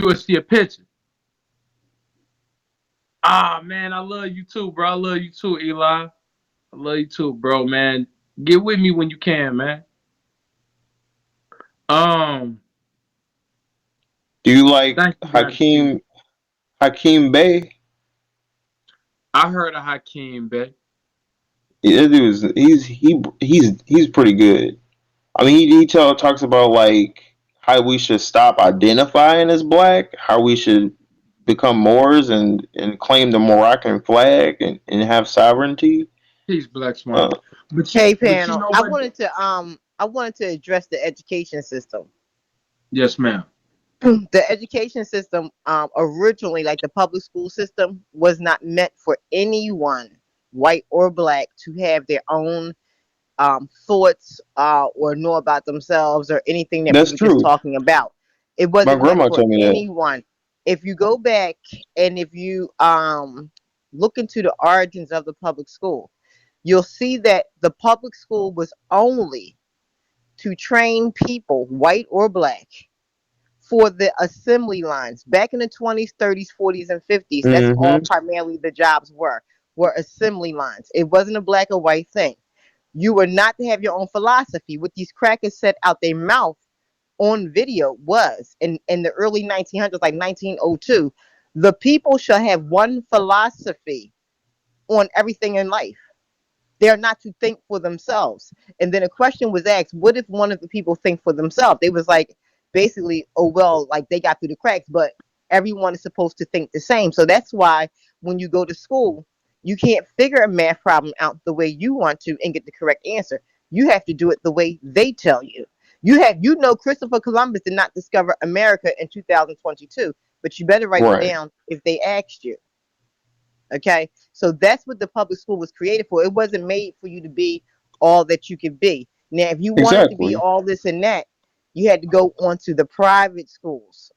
you will see a picture. Ah, man, I love you too, bro. I love you too, Eli. I love you too, bro, man. Get with me when you can, man. Um, Do you like thank you, Majesty. Hakeem Bey? I heard of Hakeem, babe. Yeah, that dude he's pretty good. I mean, talks about like how we should stop identifying as black, how we should become Moors and claim the Moroccan flag and have sovereignty. He's black smart. Uh, Hey But you panel. know what? I wanted to address the education system. Yes, ma'am. The education system originally, like the public school system, was not meant for anyone, white or black, to have their own thoughts or know about themselves or anything that we that's were just true. talking about. It My wasn't meant grandma for told me that. anyone. If you go back and if you look into the origins of the public school, you'll see that the public school was only to train people, white or black, for the assembly lines. Back in the 20s, 30s, 40s, and 50s, that's all Hmm. primarily the jobs were assembly lines. It wasn't a black or white thing. You were not to have your own philosophy. What these crackers said out their mouth on video was in the early 1900s, like 1902, the people shall have one philosophy on everything in life. They are not to think for themselves. And then a question was asked, what if one of the people think for themselves? They was like, basically, oh, well, like they got through the cracks, but everyone is supposed to think the same. So that's why when you go to school, you can't figure a math problem out the way you want to and get the correct answer. You have to do it the way they tell you. Christopher Columbus did not discover America in 2022, but you better write it Right. down if they asked you. Okay, so that's what the public school was created for. It wasn't made for you to be all that you could be. Now, if you wanted to be Exactly. all this and that, you had to go on to the private schools.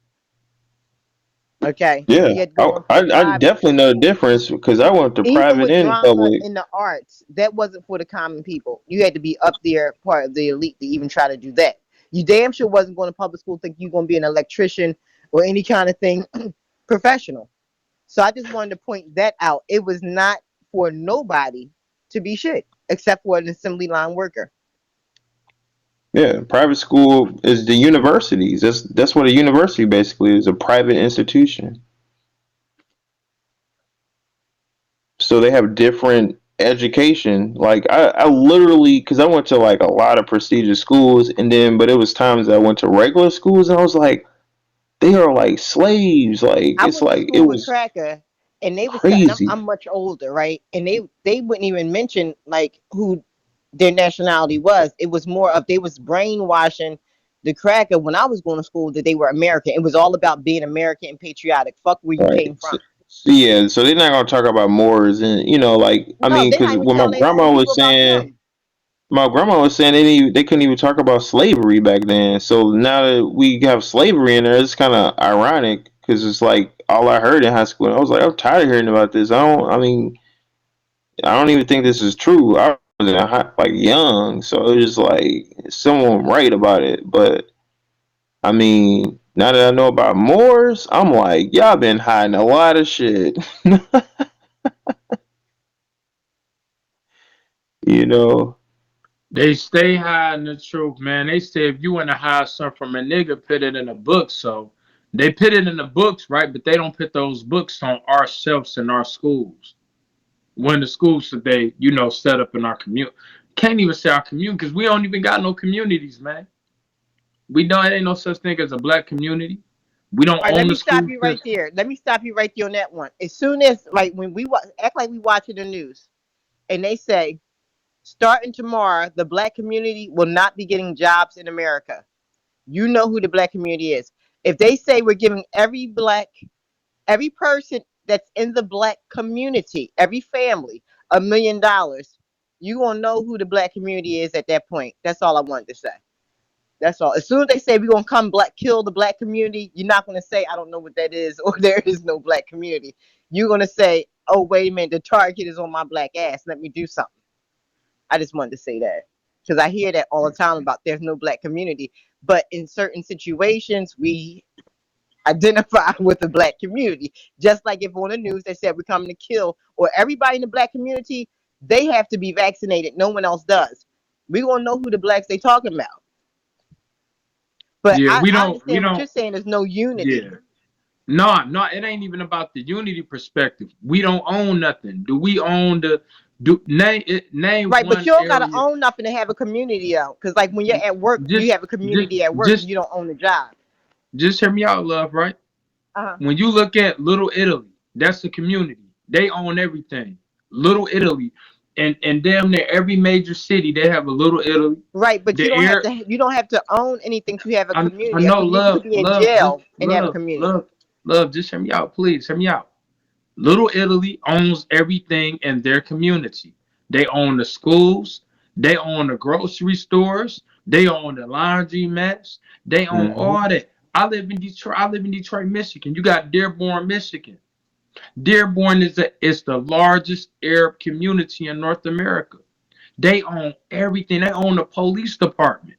Okay, Yeah. you had to I, go on to I the I private definitely schools. know the difference because I went to Even private with and drama public. in the arts, that wasn't for the common people. You had to be up there, part of the elite, to even try to do that. You damn sure wasn't going to public school think you're going to be an electrician or any kind of thing professional. So I just wanted to point that out. It was not for nobody to be shit except for an assembly line worker. Yeah, private school is the universities. That's what a university basically is, a private institution. So they have different education. Like I literally, because I went to like a lot of prestigious schools, and then but it was times that I went to regular schools, and I was like, they are like slaves. Like I it's went to like it school with was Cracker, and they was and I'm crazy. much older, right? And they wouldn't even mention like who their nationality was. It was more of they was brainwashing the Cracker when I was going to school that they were American. It was all about being American and patriotic. Fuck where you came Right. from. Yeah, so they're not gonna talk about Moors, and like I No, mean, they're not because even when my telling their own grandma people was about saying, them. they couldn't even talk about slavery back then. So now that we have slavery in there, it's kind of ironic because it's like all I heard in high school. And I was like, I'm tired of hearing about this. I mean, I don't even think this is true. I was like young, so it was just like someone right about it. But I mean, now that I know about Moors, I'm like, y'all been hiding a lot of shit. you know. They stay hiding the truth, man. They say if you want to hide something from a nigga, put it in a book. So they put it in the books, right? But they don't put those books on our shelves in our schools. When the schools today, set up in our community. Can't even say our community because we don't even got no communities, man. We don't. Ain't no such thing as a black community. We don't All right, let own the me stop school you right system. there. Let me stop you right there on that one. As soon as like when act like we watching the news and they say starting tomorrow, the black community will not be getting jobs in America. You know who the black community is. If they say we're giving every person that's in the black community, every family, $1 million, you gonna know who the black community is at that point. That's all I wanted to say. That's all. As soon as they say we're gonna come black kill the black community, you're not gonna say I don't know what that is or there is no black community. You're gonna say, oh wait a minute, the target is on my black ass. Let me do something. I just wanted to say that because I hear that all the time about there's no black community, but in certain situations identify with the black community. Just like if on the news they said we're coming to kill, or everybody in the black community, they have to be vaccinated. No one else does. We gonna know who the blacks they talking about. But Yeah, I we understand what you're don't. saying. There's no Yeah. unity. No, no, it ain't even about the unity perspective. We don't own nothing. Do we own the do name Right, but one you don't gotta area? own nothing to have a community though. Because like when you're at work, you Just have a just community at work and just you don't own the job. just hear me out, love, right? Uh-huh. When you look at Little Italy, that's a community. They own everything. Little Italy. And damn near every major city they have a Little Italy. Right, but The air you don't have to own anything to have a I community. A know community, you love, could be in love, just jail and have a love, community. love, love, just hear me out, please. Hear me out. Little Italy owns everything in their community. They own the schools, they own the grocery stores, they own the laundry mats, they own Hmm. all that. I live in Detroit, Michigan. You got Dearborn, Michigan. Dearborn is the largest Arab community in North America. They own everything. They own the police department.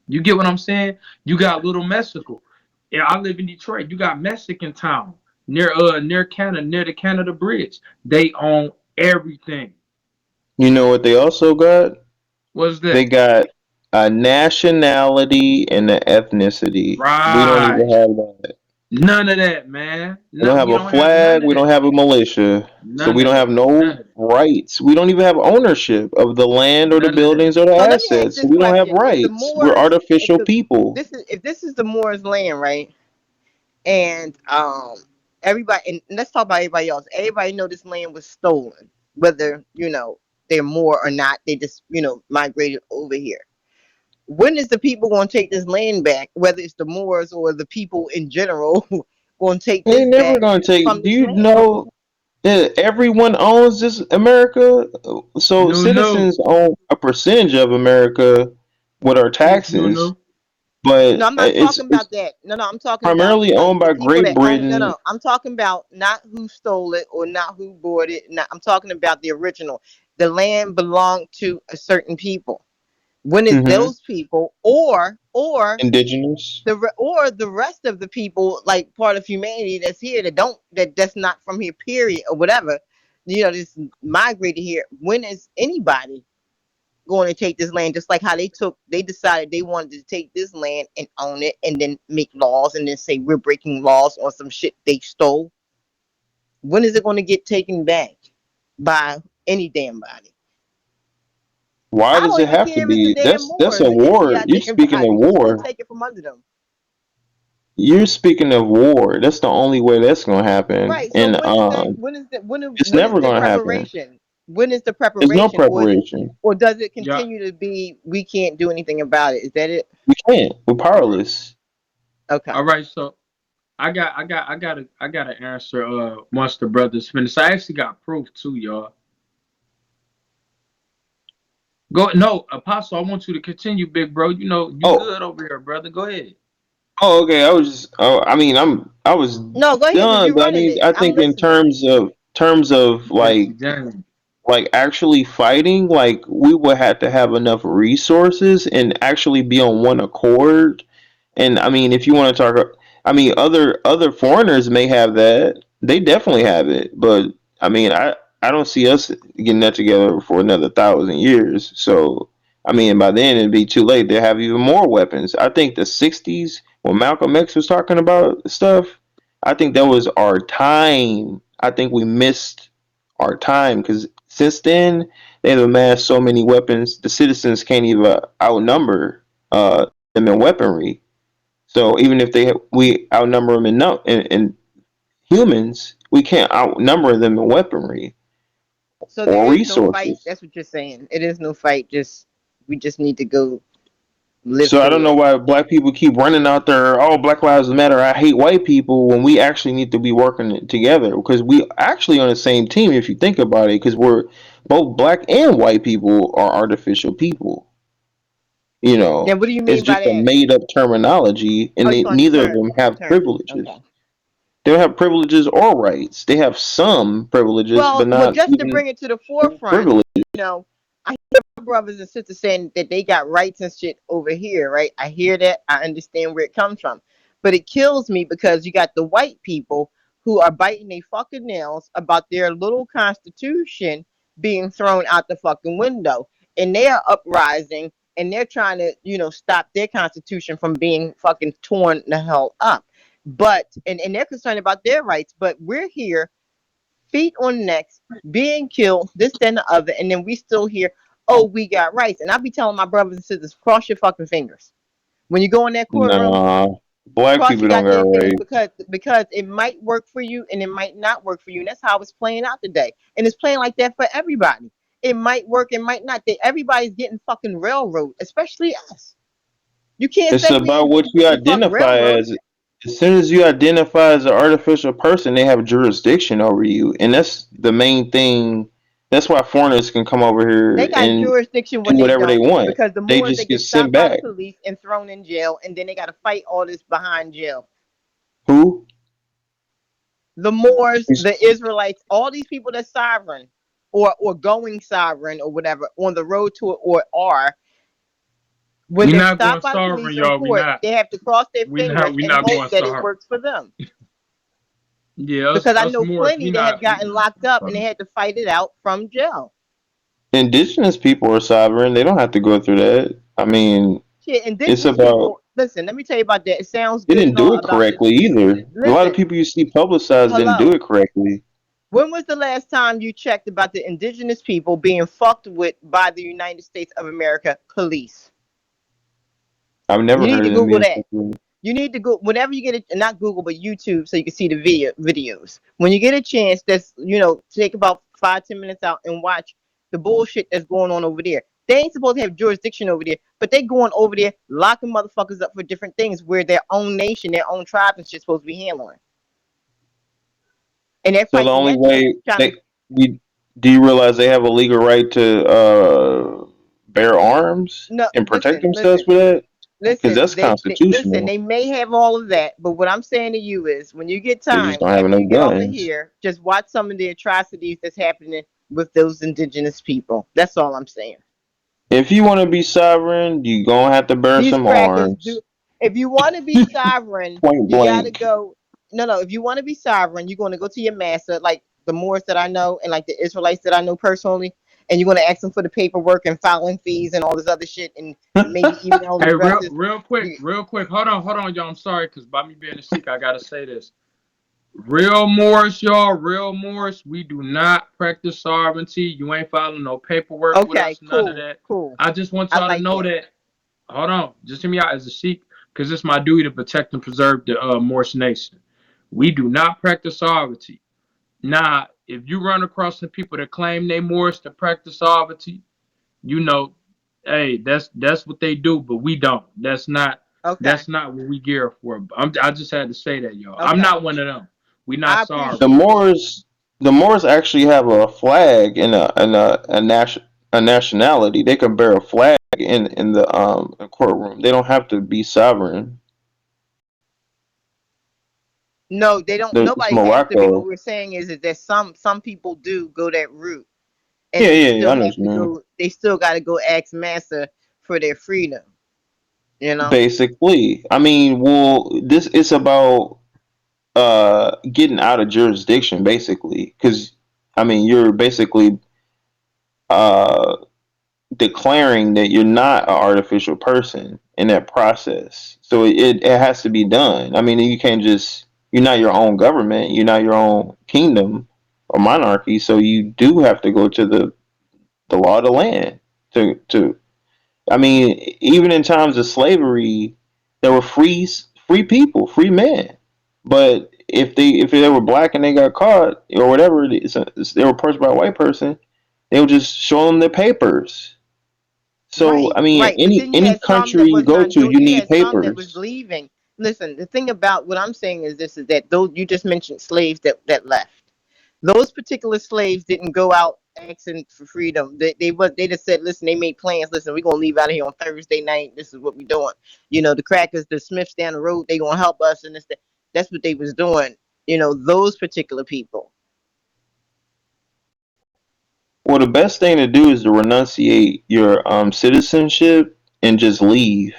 You get what I'm saying? You got Little Mexico. Yeah, I live in Detroit. You got Mexican Town near Canada, near the Canada Bridge. They own everything. You know what they also got? What's They that? got a nationality and an ethnicity. We don't even Right. have that. None of that, man. We don't No, have we a don't have flag. none of We don't that. have a militia. So None we of don't have that. no None of that. rights. We don't even have ownership of the land or the None of that. buildings or the So let me ask assets. So this we don't have question: If the rights. We're Moors, if artificial the people. if this is the Moors' land, right? And everybody, and let's talk about everybody else. Everybody know this land was stolen, whether they're Moor or not. They just migrated over here. When is the people going to take this land back? Whether it's the Moors or the people in general, going to take They this never back gonna from take. Do this you land? know that everyone owns this America? So No, no. citizens own a percentage of America with our Teach no, taxes, no. No, but I'm not talking it's about that. No, I'm talking about primarily owned the by people Great that own. No, Britain. no, I'm talking about not who stole it or not who bought it. Not, I'm talking about the original. The land belonged to a certain people. When is Hmm. those people, or Indigenous. the rest of the people, like part of humanity that's here that's not from here, period, or whatever, just migrated here. When is anybody going to take this land? Just like how they decided they wanted to take this land and own it, and then make laws, and then say we're breaking laws on some shit they stole. When is it going to get taken back by any damn body? Why I does don't it even have to care if it's the be? damn That's Moors. a It's the war. You're goddamn speaking of body. Who's going to war. take it from under them? You're speaking of war. That's the only way that's gonna happen, Right. So and when is that? When it's when is never the gonna happen. preparation? When is the There's no preparation, preparation. or does it Yeah. continue to be we can't do anything about it? Is that it? We can't. We're All right. powerless. Okay. All right. So I got to answer once the brothers finish. I actually got proof too, y'all. Go no, Apostle, I want you to continue, big bro. You know, you Oh, good over here, brother. Go ahead. oh, okay. I was just. Oh, I mean, I was No, go ahead, because done, you're but I running mean, it. I I'm think in listening. terms of Messy game. like actually fighting, like we would have to have enough resources and actually be on one accord. And I mean, if you want to talk, I mean, other foreigners may have that. They definitely have it, but I mean, I don't see us getting that together for another 1,000 years. So I mean, by then it'd be too late. They have even more weapons. I think the '60s when Malcolm X was talking about stuff, I think that was our time. I think we missed our time because since then they've amassed so many weapons, the citizens can't even outnumber them in weaponry. So even if we outnumber them in humans, we can't outnumber them in weaponry So there or is no fight. resources. That's what you're saying. It is no fight. Just we just need to go live So I don't through know it. why black people keep running out there. Oh, Black Lives Matter. I hate white people when we actually need to be working together because we actually on the same team if you think about it. Because we're both black and white people are artificial people. You Then know, what do you it's mean by just a that? made up terminology, Oh, and you talking neither of them have terms? privileges. Okay. They don't have privileges or rights. They have some privileges, but Well, not just to even bring it to the full forefront, privilege. I hear my brothers and sisters saying that they got rights and shit over here, right? I hear that. I understand where it comes from. But it kills me because you got the white people who are biting their fucking nails about their little constitution being thrown out the fucking window. And they're uprising and they're trying to, stop their constitution from being fucking torn the hell up. But and they're concerned about their rights, but we're here, feet on necks, being killed, this, that, and the other, and then we still hear, oh, we got rights. And I be telling my brothers and sisters, cross your fucking fingers. When you go in that courtroom, Nah, black cross people your don't got goddamn fingers rights. because it might work for you and it might not work for you. And that's how it's playing out today. And it's playing like that for everybody. It might work, it might not. Everybody's getting fucking railroad, especially us. You can't It's say we about ain't what getting you the fuck identify railroad. as. As soon as you identify as an artificial person, they have jurisdiction over you, and that's the main thing. That's why foreigners can come over They here got and jurisdiction do when they whatever they don't, want. because the They Moors they just get get sent stopped by the back. police and thrown in jail, and then they got to fight all this behind jail. Who? The Moors, the Israelites, all these people that's sovereign, or going sovereign or whatever on the road to it, or are, when We they're not going stopped by the sovereign, police in y'all. We court, not. they have to cross their We fingers not. We and not hope going that it sovereign. works for them. Yeah, Because I us know Moors. plenty We that have not. gotten locked up and they had to fight it out from jail. Indigenous people are sovereign. They don't have to go through that. I mean, Shit, it's indigenous about people, listen, let me tell you about that. It sounds they good didn't and do all it about this. correctly either. A lot of Listen, people you see publicized didn't do hello. it correctly. When was the last time you checked about the indigenous people being fucked with by the United States of America police? I've You never need heard to of them Google being that. fucking. You need to go whenever you get it, not Google, but YouTube, so you can see the videos. When you get a chance, that's take about 5-10 minutes out and watch the bullshit that's going on over there. They ain't supposed to have jurisdiction over there, but they going over there locking motherfuckers up for different things where their own nation, their own tribe is just supposed to be handling. And they're So the fighting only that shit, way trying to. they you do you realize they have a legal right to bear arms No, and protect listen, themselves listen. for that? Because Listen, that's they listen. constitutional. They may have all of that, but what I'm saying to you is, when you get They just time don't have after you enough get off of guns. here, just watch some of the atrocities that's happening with those indigenous people. That's all I'm saying. If you want to be sovereign, you gonna have to bear These some crackers do. arms. If you want to be sovereign, Point you got to blank. go. No, no. If you want to be sovereign, you're going to go to your master, like the Moors that I know, and like the Israelites that I know personally, and you're going to ask them for the paperwork and filing fees and all this other shit, and maybe email Hey, real, addresses. real quick, real quick. Hold on, y'all. I'm sorry, cause by me being a Sheik, I gotta say this. Real Moorish, y'all. Real Moorish. We do not practice sovereignty. You ain't filing no paperwork with Okay, us. None of cool, that. cool. I just want I y'all to like know that. that. Hold on, just hear me out as a Sheik, cause it's my duty to protect and preserve the Moorish nation. We do not practice sovereignty. Now, if you run across some people that claim they Moorish to practice sovereignty, you know, hey, that's what they do, but we don't. Okay, That's not what we gear for. I just had to say that, y'all. I'm okay. not one of them. We not I The sovereign. appreciate that. Moors, the Moors actually have a flag and a nationality. They can bear a flag in the courtroom. They don't have to be sovereign. No, they don't. It's Nobody has to be. What Morocco. we're saying is that some people do go that route, and Yeah, they yeah, yeah. still I know have what you to mean. go. They still got to go ask massa for their freedom. You know. Basically, I mean, well, this it's about getting out of jurisdiction, basically, because I mean, you're basically uh declaring that you're not an artificial person in that process. So it has to be done. I mean, you can't just you're not your own government, you're not your own kingdom or monarchy, so you do have to go to the law of the land to I mean, even in times of slavery, there were free people, free men. But if they were black and they got caught or whatever, they were approached by a white person, they would just show them their papers. So Right, I mean, right. But then you any had some country that you was go not to, doing. you You need had some that was papers. leaving. Listen, the thing about what I'm saying is this: is that those you just mentioned slaves that left. Those particular slaves didn't go out asking for freedom. They just said, listen, they made plans. Listen, we're gonna leave out of here on Thursday night. This is what we're doing. The crackers, the Smiths down the road, they gonna help us, and that's what they was doing. Those particular people. Well, the best thing to do is to renunciate your citizenship and just leave.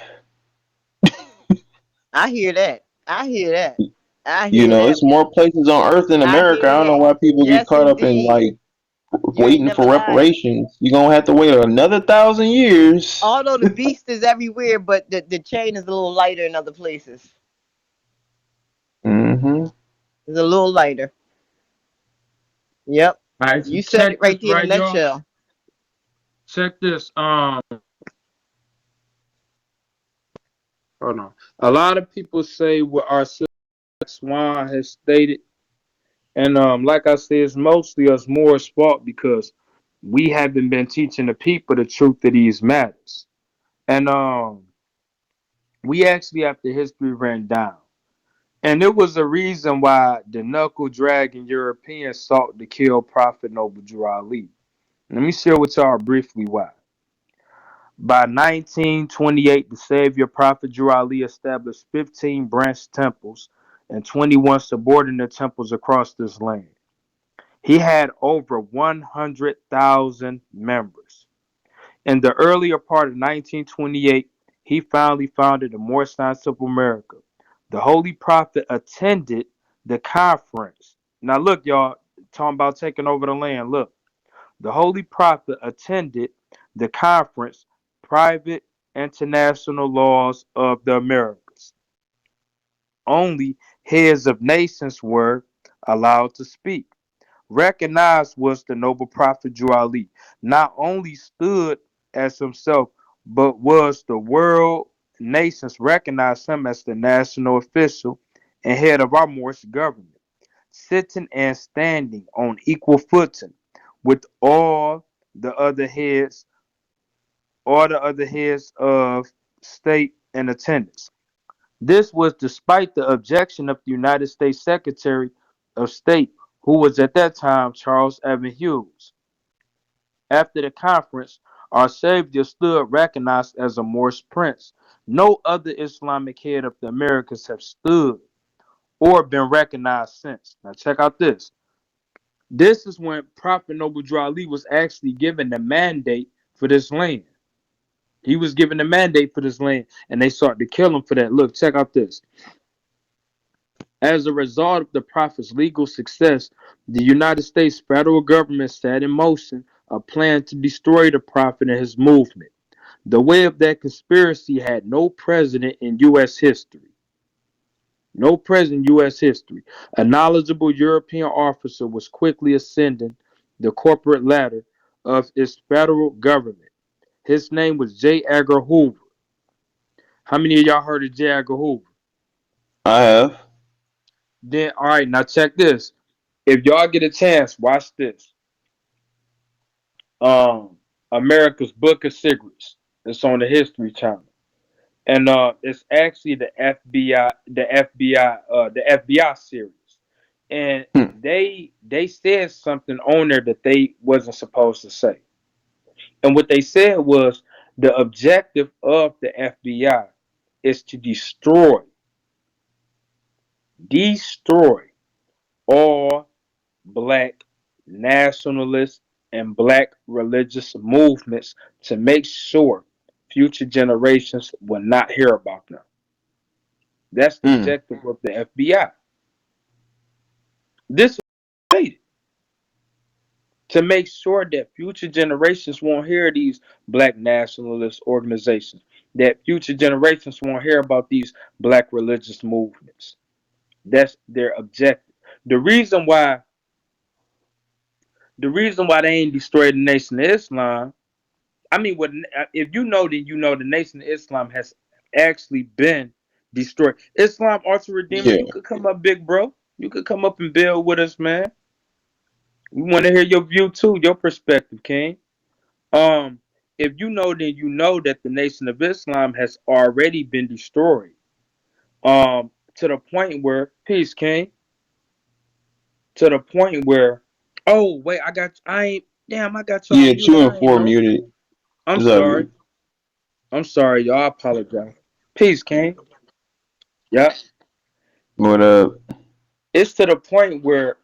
I hear that. I hear that. I You hear know, that. it's more places on Earth than I America. hear I don't know that. why people get Yes, caught up in indeed. like You ain't waiting never for lied. reparations. You're gonna have to wait another 1,000 years. Although the beast is everywhere, but the chain is a little lighter in other places. Mm-hmm. It's a little lighter. Yep. All right, so You said it check right this there in a right, y'all. nutshell. Check this. Hold on. A lot of people say what our sister Swan has stated, and like I said, it's mostly us Moorish fault because we haven't been teaching the people the truth of these matters, and we actually have the history written down. And there was a reason why the knuckle dragging Europeans sought to kill Prophet Noble Drew Ali. Let me share with y'all briefly why. By 1928, the Savior Prophet Drew Ali established 15 branch temples and 21 subordinate temples across this land. He had over 100,000 members. In the earlier part of 1928, he finally founded the Moorish Science of America. The Holy Prophet attended the conference. Now, look, y'all, talking about taking over the land. Look, the Holy Prophet attended the conference, Private International Laws of the Americas. Only heads of nations were allowed to speak. Recognized was the noble prophet Drew Ali, not only stood as himself, but was the world nations recognized him as the national official and head of our Moorish government, sitting and standing on equal footing with all the other heads of state in attendance. This was despite the objection of the United States Secretary of State, who was at that time Charles Evan Hughes. After the conference, our Savior stood recognized as a Moorish prince. No other Islamic head of the Americas have stood or been recognized since. Now check out this. This is when Prophet Noble Drew Ali was actually given the mandate for this land. He was given the mandate for this land, and they sought to kill him for that. Look, check out this. As a result of the prophet's legal success, the United States federal government set in motion a plan to destroy the prophet and his movement. The way of that conspiracy had no precedent in U.S. history. No precedent in U.S. history. A knowledgeable European officer was quickly ascending the corporate ladder of its federal government. His name was J. Edgar Hoover. How many of y'all heard of J. Edgar Hoover? I have. Then, all right, now check this. If y'all get a chance, watch this. Um, America's Book of Secrets. It's on the History Channel, and it's actually the FBI series, and Hmm. they said something on there that they wasn't supposed to say, and what they said was the objective of the FBI is to destroy all black nationalist and black religious movements to make sure future generations will not hear about them. That's the Hmm. objective of the FBI. This is stated to make sure that future generations won't hear these black nationalist organizations, that future generations won't hear about these black religious movements. That's their objective. The reason why they ain't destroyed the Nation of Islam. I mean, if you know, then you know the Nation of Islam has actually been destroyed. Islam Ultra Redeemer, Yeah. you could come up, big bro. You could come up and build with us, man. We want to hear your view too, your perspective, King. Um, if you know, then you know that the Nation of Islam has already been destroyed. To the point where peace, King. To the point where, oh wait, I ain't. Damn, I got y'all Yeah, muted. true and I ain't four know. muted. I'm Is that sorry. good? I'm sorry, y'all. I apologize. Peace, King. Yep. What up? It's to the point where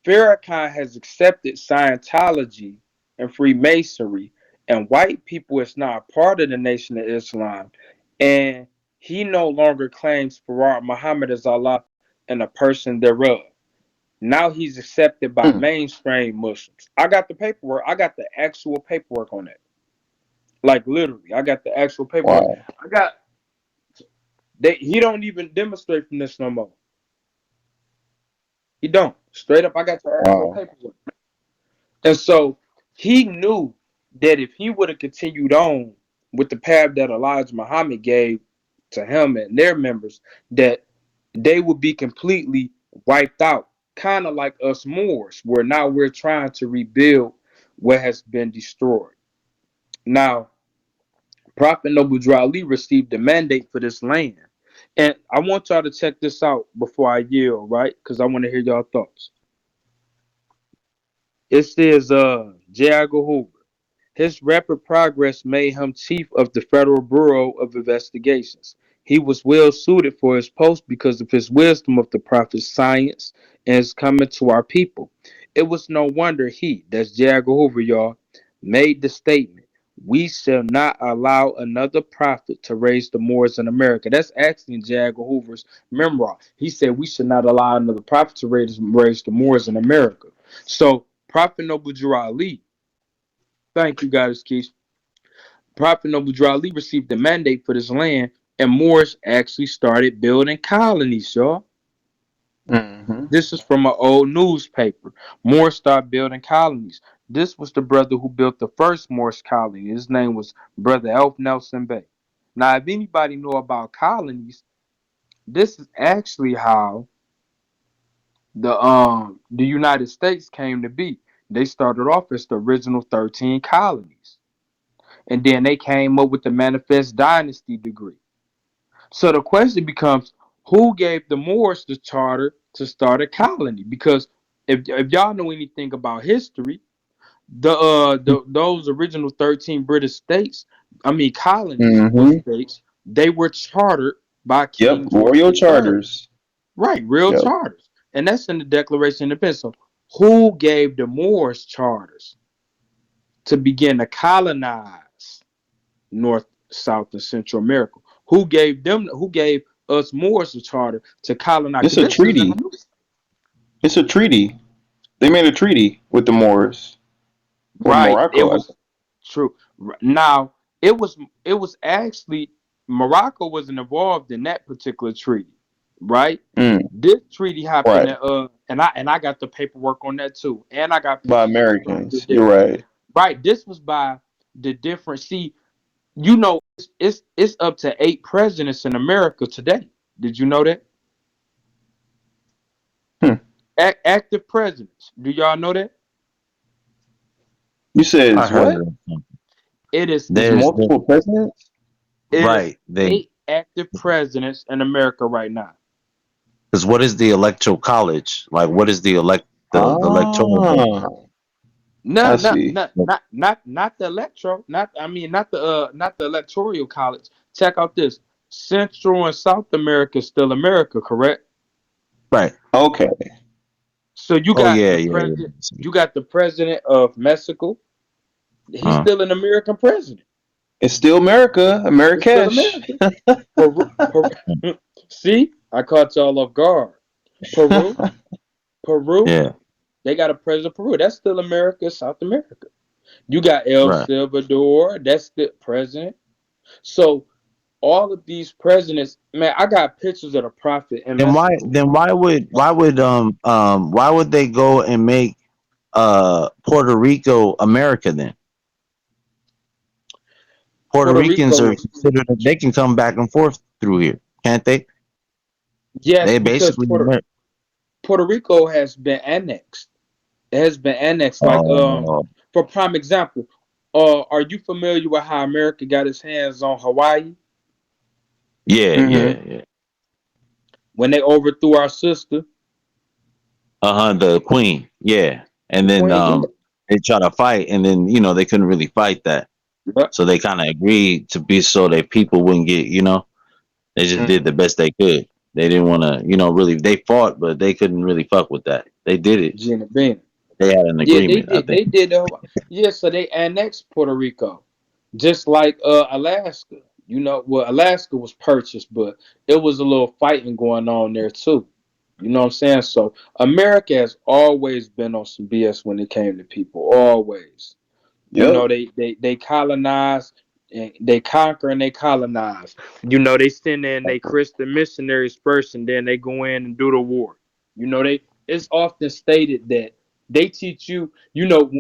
Farrakhan has accepted Scientology and Freemasonry, and white people is not a part of the Nation of Islam, and he no longer claims Farad Muhammad as Allah and a person thereof. Now he's accepted by Mm. mainstream Muslims. I got the paperwork. I got the actual paperwork on that. Like literally, I got the actual paperwork. Wow. I got they. He don't even demonstrate from this no more. He don't. Straight up, I got the actual Wow. paperwork. And so he knew that if he would have continued on with the path that Elijah Muhammad gave to him and their members, that they would be completely wiped out. Kind of like us Moors, where now we're trying to rebuild what has been destroyed. Now, Prophet Noble Drew Ali received the mandate for this land. And I want y'all to check this out before I yield, right? Because I want to hear y'all thoughts. It says J. Edgar Hoover. His rapid progress made him chief of the Federal Bureau of Investigations. He was well suited for his post because of his wisdom of the prophet's science and his coming to our people. It was no wonder he, that's J. Edgar Hoover, y'all, made the statement, "We shall not allow another prophet to raise the Moors in America." That's actually in J. Edgar Hoover's memoir. He said, "We should not allow another prophet to raise the Moors in America." So, Prophet Noble Drew Ali, thank you, guys, Keith. Prophet Noble Drew Ali received the mandate for this land, and Moorish actually started building colonies, y'all. Mm-hmm. This is from an old newspaper. Moorish started building colonies. This was the brother who built the first Moorish colony. His name was Brother Elf Nelson Bay. Now, if anybody know about colonies, this is actually how the United States came to be. They started off as the original 13 colonies. And then they came up with the Manifest Dynasty degree. So the question becomes, who gave the Moors the charter to start a colony? Because if y'all know anything about history, those original 13 British states, I mean colonies or Mm-hmm. states, they were chartered by Yep. King George Royal III. charters. Right, real Yep. charters. And that's in the Declaration of Independence. So who gave the Moors charters to begin to colonize North, South, and Central America? Who gave them? Who gave us Moors a charter to colonize? It's Because a this is in the treaty. news. It's a treaty. They made a treaty with the Moors or Right. It Morocco. was true. Now it was actually Morocco wasn't involved in that particular treaty, right? Mm, This treaty happened right. at, and I got the paperwork on that too, and I got By pictures of the brother Americans. You're there. right. Right. This was by the different. See, you know, it's up to 8 presidents in America today. Did you know that? Hmm. Active presidents. Do y'all know that? You said I it's heard what? of something. It is It's The multiple presidents? it is right. They 8 active presidents in America right now. because what is the electoral college? Like what is the electoral board? Ah, No, I not see. not not not not the electro, not I mean not the electoral college. Check out this. Central and South America is still America, correct? Right. Okay. So you Oh got yeah, the yeah, president yeah. you got the president of Mexico. He's Uh, still an American president. It's still America. It's still Americash. America. Peru. See, I caught y'all off guard. Peru, Peru, yeah. they got a president of Peru. That's still America, South America. You got El Right. Salvador, that's the president. So all of these presidents, man, I got pictures of the prophet in Mexico. Then why would they go and make Puerto Rico America then? Puerto Puerto Ricans Rico are was considered they can come back and forth through here, can't they? yes, They because basically Puerto Rico has been annexed. It has been annexed. Like oh for prime example, are you familiar with how America got its hands on Hawaii yeah, Mm-hmm. yeah, yeah. when they overthrew our sister, The queen, yeah. the And then Queen? they try to fight and then they couldn't really fight that. Yeah. So they kind of agreed to be so that people wouldn't get, they just did Mm-hmm. the best they could. They didn't want to, really, they fought, but they couldn't really fuck with that. They did it. Gina Bina. They had an Yeah, they agreement, I did. think. They did. Yeah, so they annexed Puerto Rico, just like Alaska. You know, well, Alaska was purchased, but it was a little fighting going on there too. You know what I'm saying? So America has always been on some BS when it came to people. Always. You know, Yep. they colonize and they conquer and they colonize. You know, they send in they Christian missionaries first and then they go in and do the war. You know, they it's often stated that they teach you, you know,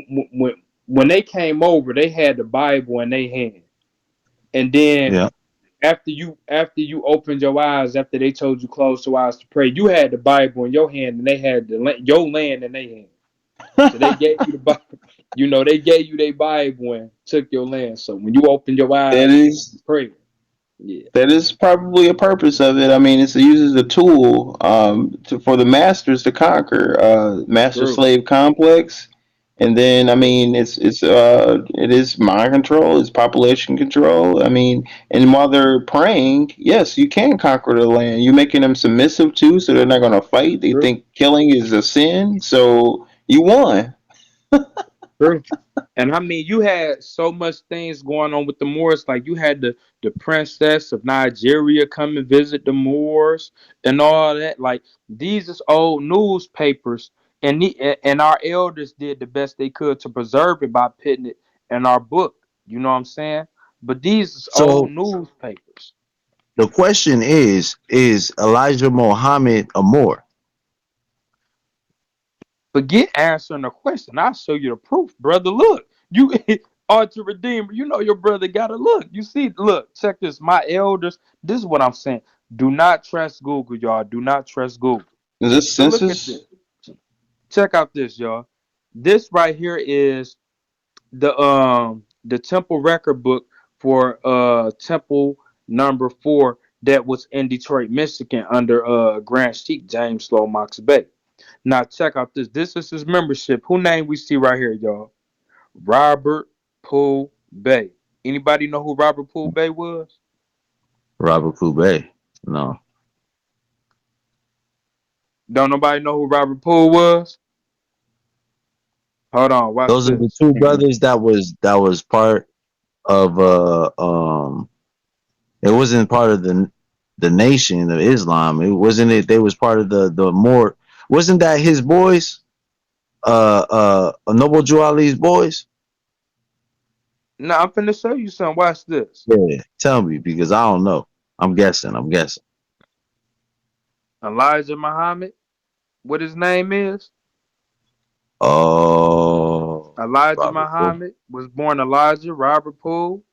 when they came over, they had the Bible in their hand. And then Yeah. after you opened your eyes, after they told you close your eyes to pray, you had the Bible in your hand and they had your land in their hand. So they gave you the Bible. You know, they gave you their Bible and took your land. So when you open your That eyes, is you pray. Yeah, that is probably a purpose of it. I mean, it uses a tool for the masters to conquer master true, slave complex, and then I true, mean, it is mind control, it's population control. I mean, and while they're praying, yes, you can conquer the land. You're making them submissive too, so they're not going to fight. They true, think killing is a sin, so you won. true. And I mean, you had so much things going on with the Moors. Like you had the princess of Nigeria come and visit the Moors and all that. Like these is old newspapers, and and our elders did the best they could to preserve it by putting it in our book. You know what I'm saying? But these is old So newspapers. the question is Elijah Muhammad a Moor? Forget answering the question. I'll show you the proof, brother. Look, you are to redeemer. You know your brother gotta look. You see, look, check this. My elders, this is what I'm saying. Do not trust Google, y'all. Do not trust Google. Is this So look at this. census? Check out this, y'all. This right here is the temple record book for temple number 4 that was in Detroit, Michigan under Grand Sheik James Lomax Bay. Now check out this. This is his membership. Who name we see right here, y'all? Robert Poole Bay. Anybody know who Robert Poole Bay was? Robert Kube? No. Don't nobody know who Robert Poole was? Hold on, watch Those are the this. two brothers that was part of it wasn't part of the nation of Islam. It wasn't it they was part of the more wasn't that his boys? Noble Jew Ali's boys? Now I'm finna show you something. Watch this. Yeah. Tell me because I don't know. I'm guessing. I'm guessing. Elijah Muhammad. What his name is? Oh, Elijah Robert Poole. Muhammad was born Elijah Robert Poole.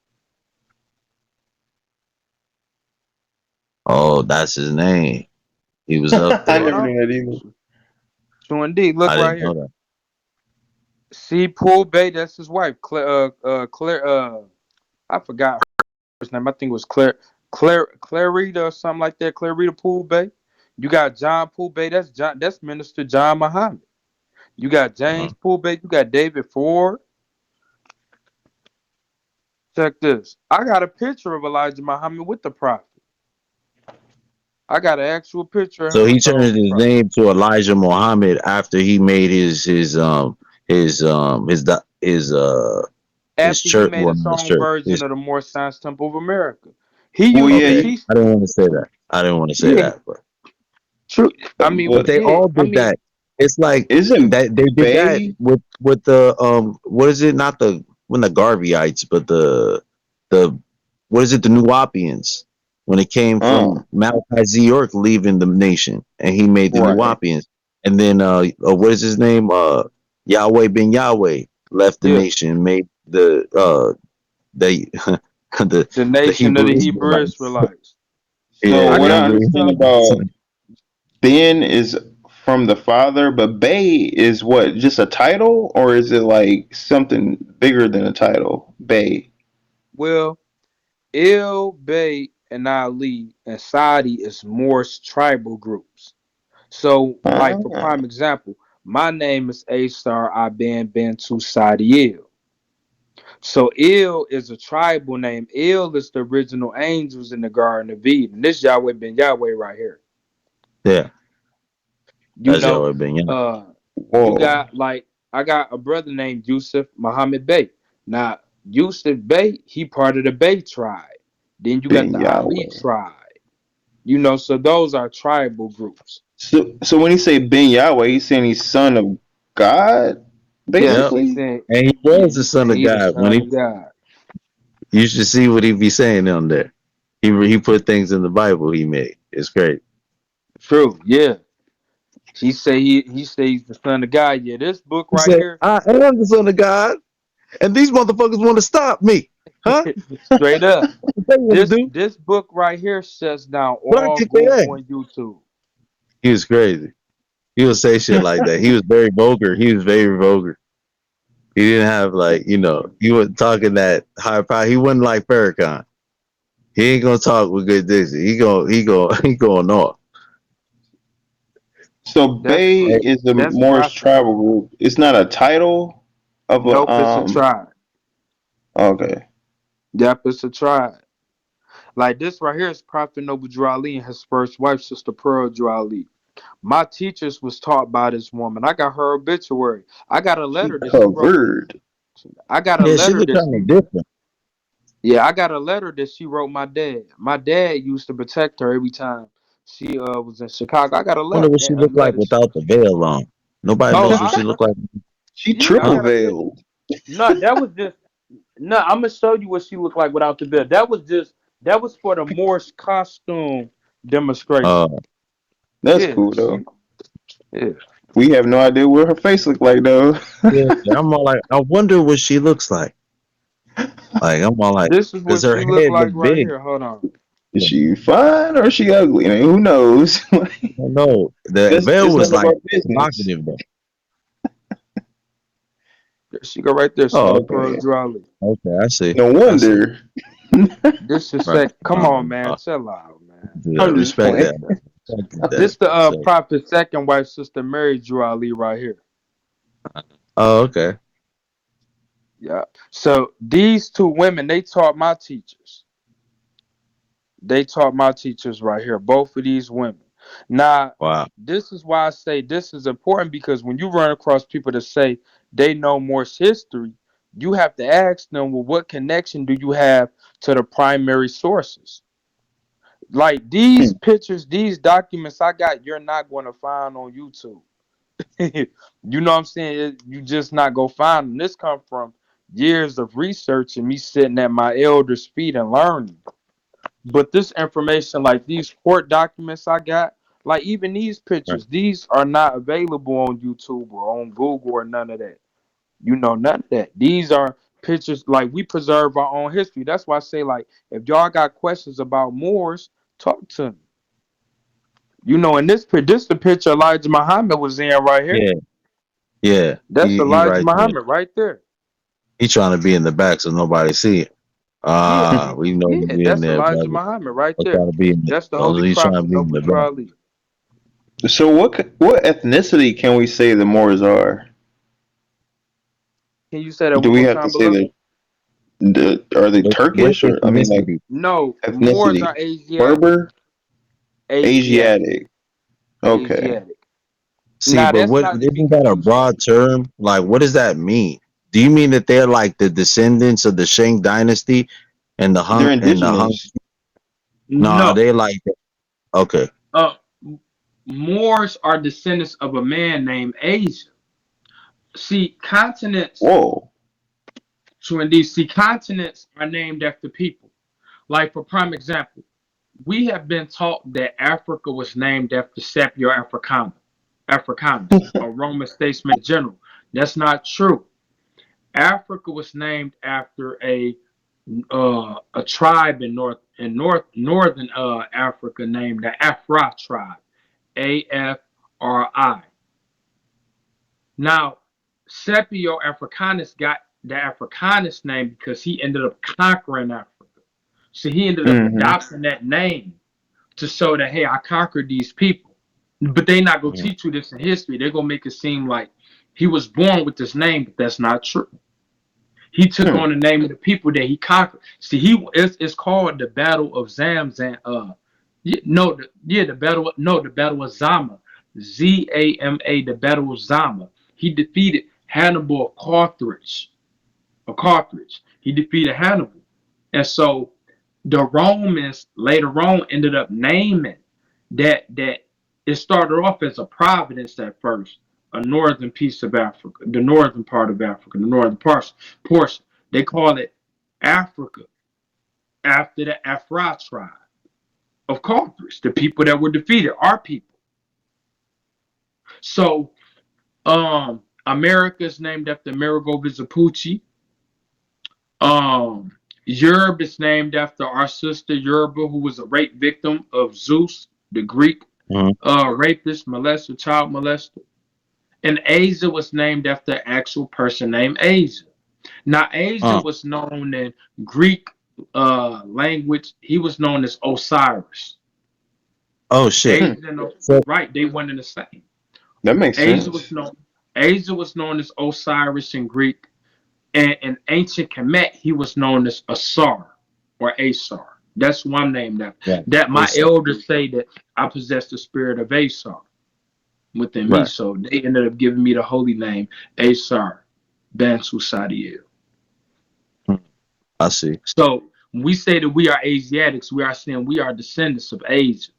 Oh, that's his name. He was up I Hold there. never on. knew that either. So indeed, look I right didn't know here. that. See Poole Bay. That's his wife. Claire. I forgot her name. I think it was Clarita or something like that. Clarita Poole Bay. You got John Poole Bay. That's John. That's Minister John Muhammad. You got James Poole Bay. You got David Ford. Check this. I got a picture of Elijah Muhammad with the prophet. I got an actual picture of So him he with the changed Holy his Prophet. name to Elijah Muhammad after he made his After he church, made well, his not his own church. version His of the Moorish Science Temple of America. He Well, used yeah, to okay. you, teach. I didn't want to say that. I didn't want to say Yeah, that, but true. I mean, but but they yeah. all I did mean, that. It's like isn't that they did that Bay? with the what is it? Not the when the Garveyites, but the what is it? The Nuwapians when it came Oh, from Malachi Z. York leaving the nation, and he made the right. Nuwapians, and then what is his name? Yahweh ben Yahweh left the yeah. nation, made the the The the nation of Hebrew the Hebrew Israelites. Israelites. So Yeah, I what the I got Hebrew this understand stuff. Israelites. about Ben is from the father, but Bay is what? Just a title, or is it like something bigger than a title? Bay. Well, Il Bay and Ali and Saudi is Moorish tribal groups. So, like for Ah, prime example, my name is Asar Aben Bentu Sadiel. So Il is a tribal name. Il is the original angels in the Garden of Eden. This Yahweh ben Yahweh right here. Yeah, You that's know, Yahweh ben Yah. uh, you whoa. got like I got a brother named Yusuf Muhammad Bey. Now Yusuf Bey, he part of the Bey tribe. Then you got Ben the Ali Yahweh. tribe. You know, so those are tribal groups. So when he say Ben Yahweh, he's saying he's son of God, Yes, Yep. he basically. said. And he Yeah, was the he son said of he the God. When son he of God. You should see what he be saying on there. He put things in the Bible he made. It's great. True. Yeah. He say he's the son of God. Yeah, this book He right said, here, I am the son of God, and these motherfuckers want to stop me. Huh? straight up. What they want to do? This book right here shuts down But I all kick their Google ass. and YouTube. He was crazy. He would say shit like that. He was very vulgar. He was very vulgar. He didn't have he wasn't talking that high power. He wasn't like Farrakhan. He ain't gonna talk with good diction. He going off. So That's Bay is the that's Moorish prophet. tribal group. It's not a title of a Nope, it's a tribe. Okay. Yep, it's a tribe. Like this right here is Prophet Noble Drew Ali and his first wife, Sister Pearl Drew Ali. My teachers was taught by this woman. I got her obituary. I got a She letter that she wrote. covered. I got a Yeah, she letter look that kind she of different. Yeah, I got a letter that she wrote my dad. My dad used to protect her every time she was in Chicago. I got Wonder what she a look like letter. without the veil on. Nobody Oh, knows what she look like. She yeah, I Huh? triple got a picture. veiled. No, that was just no. I'm gonna show you what she looked like without the veil. That was for the Moorish costume demonstration. Uh, That's Yeah, cool she though. yeah. We have no idea what her face look like though. yeah, I'm all like, I wonder what she looks like. Like, I'm all like, This is cause what her she looked head look like right big. here. Hold on. Is she fine or is she ugly? I mean, who knows? I don't know. The veil It's was none of like our business. provocative though. There she go right there, Oh, Sister Pearl Okay. Jolly. okay, I see. No I see. wonder. This is Right. come on, man, chill out, man. I'm just Respect playing. that. Respect that. This the So, Prophet's second wife, Sister Mary Drew Ali, right here. oh, okay. Yeah. So these two women, they taught my teachers. They taught my teachers right here. Both of these women. Now, Wow. this is why I say this is important because when you run across people that say they know Morse history, you have to ask them, well, what connection do you have to the primary sources? Like these pictures, these documents I got, you're not going to find on YouTube. You know what I'm saying? You just not go find them. This come from years of research and me sitting at my elder's feet and learning. But this information, like these court documents I got, like even these Right. pictures, these are not available on YouTube or on Google or none of that. You know, none of that. These are pictures like we preserve our own history. That's why I say, like, if y'all got questions about Moors, talk to me. You know, in this the picture Elijah Muhammad was in right here. Yeah. Yeah. That's He Elijah right there. Muhammad right there. He trying to be in the back so nobody see it. Yeah, We know you yeah, be in that's there, Elijah brother. Muhammad right Don't try there. to be in it. That's the Don't Holy he's trying to Prophet be in Noble the Drew back. Ali. So what ethnicity can we say the Moors are? Can you say that Do one we more have to time say below? are they What Turkish or I mean like ethnicity? No, Moors ethnicity? are Asiatic. Berber? Asiatic. Asiatic. Okay. Asiatic. See, Now but that's what not to be isn't that a confused. broad term? Like, what does that mean? Do you mean that they're like the descendants of the Shang dynasty and They're the Hung? indigenous. No, No. they like okay. Uh Moors are descendants of a man named Asia. See, continents Whoa. so indeed, see, continents are named after people. Like for prime example, we have been taught that Africa was named after Scipio Africanus, a Roman statesman general. That's not true. Africa was named after a tribe in northern Africa named the Afra tribe, Afri. Now, Scipio Africanus got the Africanus name because he ended up conquering Africa. So he ended up Mm-hmm. adopting that name to show that hey, I conquered these people. But they not gonna Mm, teach you this in history. They're gonna make it seem like he was born with this name, but that's not true. He took Hmm. on the name of the people that he conquered. See, it's called the Battle of Zamzam. The Battle of Zama, Zama, the Battle of Zama. He defeated Hannibal of Carthage. He defeated Hannibal, and so The Romans later on ended up naming that it started off as a province at first, a northern piece of Africa, the northern part of Africa, the northern portion. They call it Africa after the Afra tribe of Carthage, the people that were defeated, our people. So America is named after Amerigo Vespucci. Um, Europe is named after our sister Yoruba, who was a rape victim of Zeus, the Greek Mhm. rapist, molester, child molester. And Asia was named after an actual person named Asia. Now, Asia Uh, was known in Greek language. He was known as Osiris. oh shit. Hmm. Asia and So right, they one and the same. That makes Asia was sense. known. Asia was known as Osiris in Greek, and in ancient Kemet, he was known as Asar or Asar. That's one name that right. my It's elders say that I possess the spirit of Asar within me. right. So they ended up giving me the holy name Asar Bantu Sadiel. Hmm. I see. So when we say that we are Asiatics, we are saying we are descendants of Asia.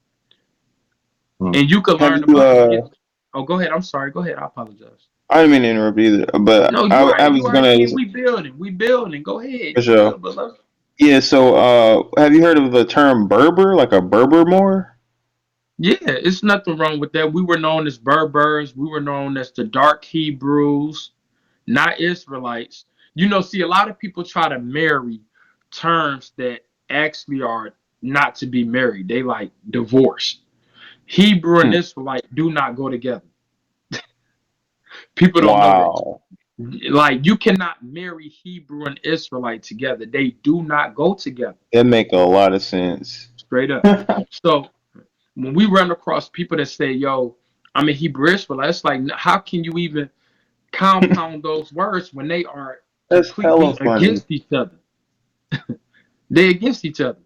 Hmm. And you could Have learn you? about oh, go ahead. I'm sorry. Go ahead. I apologize. I didn't mean to interrupt either, but No, I you was are gonna King. We building. We building. Go ahead. for You sure. good, brother? Yeah. So, have you heard of the term Berber, like a Berber Moor? Yeah, it's nothing wrong with that. We were known as Berbers. We were known as the Dark Hebrews, not Israelites. See, a lot of people try to marry terms that actually are not to be married. They like divorce. Hebrew and Hmm. Israelite do not go together. People don't know that. Wow, Like, you cannot marry Hebrew and Israelite together. They do not go together. that make a lot of sense. Straight up. So when we run across people that say, yo, I'm a Hebrew Israelite, it's like, how can you even compound those words when they are That's hella completely funny. against each other? They're against each other.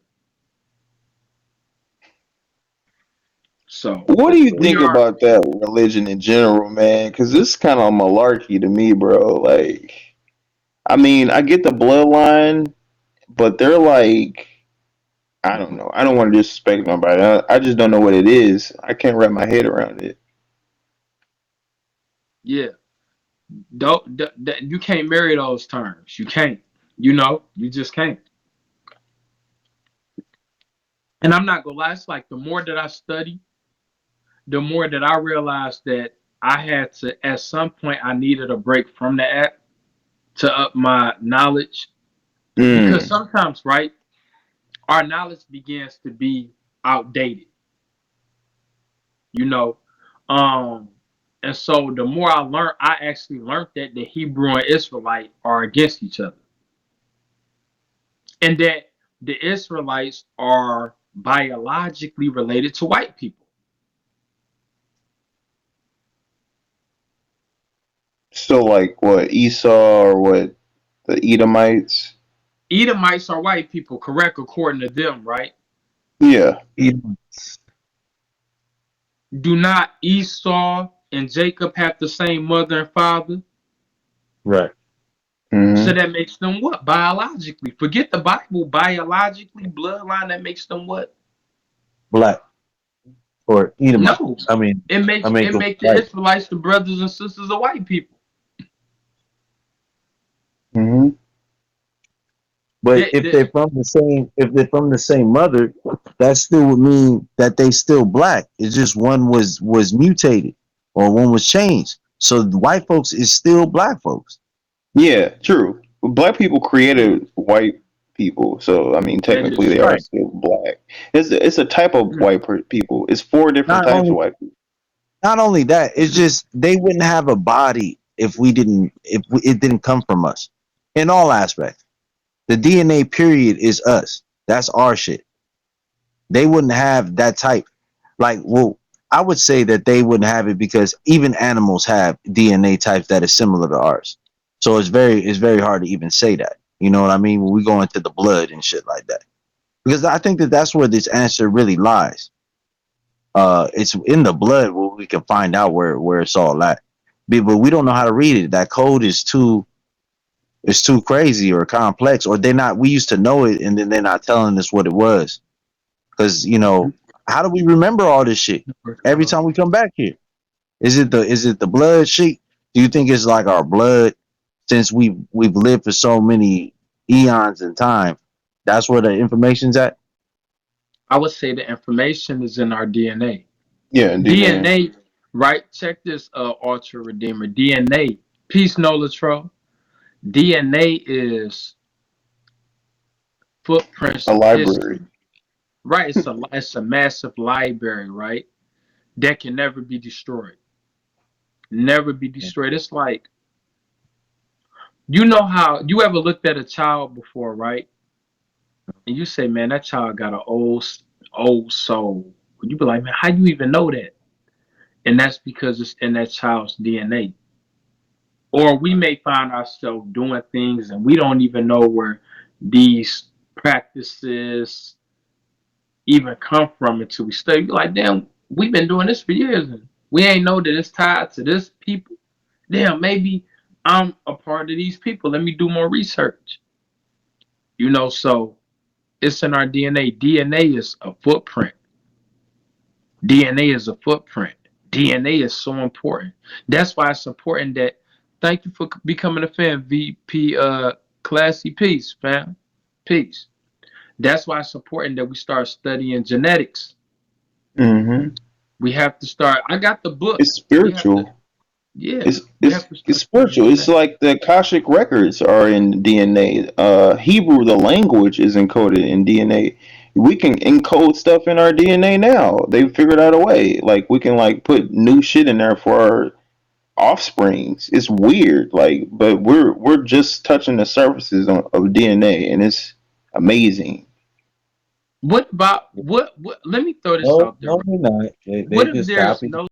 So What do you we think are, about that religion in general, man? Because this kind of malarkey to me, bro. Like, I mean, I get the bloodline, but they're like, I don't know. I don't want to disrespect nobody. I just don't know what it is. I can't wrap my head around it. yeah. You can't marry those terms. You can't. You just can't. And I'm not gonna lie, it's like the more that I study, the more that I realized that I had to, at some point, I needed a break from the app to up my knowledge. Because Mm. sometimes, right, our knowledge begins to be outdated, you know. Um, and so the more I learned, I actually learned that the Hebrew and Israelite are against each other. And that the Israelites are biologically related to white people. So, like, what Esau or what the Edomites? Edomites are white people, correct, according to them, right? Yeah. Do not Esau and Jacob have the same mother and father? Right. So Hmm. that makes them what? Biologically. Forget the Bible. Biologically, bloodline, that makes them what? Black or Edomite. No. I mean, It I makes mean, it make the right. Israelites the brothers and sisters of white people. Hmm. But They, if they, if they're from the same mother, that still would mean that they still black. It's just one was mutated or one was changed. So the white folks is still black folks. Yeah, true. Black people created white people, so I mean, that technically, is they are true. Right. still black. It's a type of Mm. white people. It's four different Not types of only white people. not only that, it's just they wouldn't have a body if it didn't come from us in all aspects. The DNA period is us. That's our shit. They wouldn't have that type. Like, well, I would say that they wouldn't have it because even animals have DNA types that is similar to ours. So it's very hard to even say that. You know what I mean? When we go into the blood and shit like that, because I think that that's where this answer really lies. It's in the blood where we can find out where it's all at. But we don't know how to read it. That code is too. it's too crazy or complex, or they're not. We used to know it, and then they're not telling us what it was. Because how do we remember all this shit every time we come back here? Is it the blood sheet? Do you think it's like our blood since we've lived for so many eons in time? That's where the information's at. I would say the information is in our DNA. Yeah, DNA. DNA, right? Check this, Ultra Redeemer. DNA. Peace, no Latrell. DNA is footprints A of library. history. Right? It's a massive library, right? That can never be destroyed. Never be destroyed. It's like you know how you ever looked at a child before, right? And you say, man, that child got an old soul. You be like, man, how you even know that? And that's because it's in that child's DNA. Or we may find ourselves doing things and we don't even know where these practices even come from until we study. Like, damn, we've been doing this for years and we ain't know that it's tied to this people. Damn, maybe I'm a part of these people. Let me do more research. So it's in our DNA. DNA is a footprint. DNA is a footprint. DNA is so important. That's why it's important that. Thank you for becoming a fan, VP. Classy peace, fam. Peace. That's why it's important that we start studying genetics. Hmm. We have to start. I got the It's books. We have to. spiritual. Yeah, It's we it's have to it's start studying spiritual. It's genetics. like the Akashic records are in DNA. Hebrew, the language, is encoded in DNA. We can encode stuff in our DNA now. They figured out a way. Like we can like put new shit in there for our offsprings. It's weird, like, but we're just touching the surfaces of DNA, and it's amazing. What about what? Let me throw this No, out there. no, Right? they're not. They What if just there's copy. no?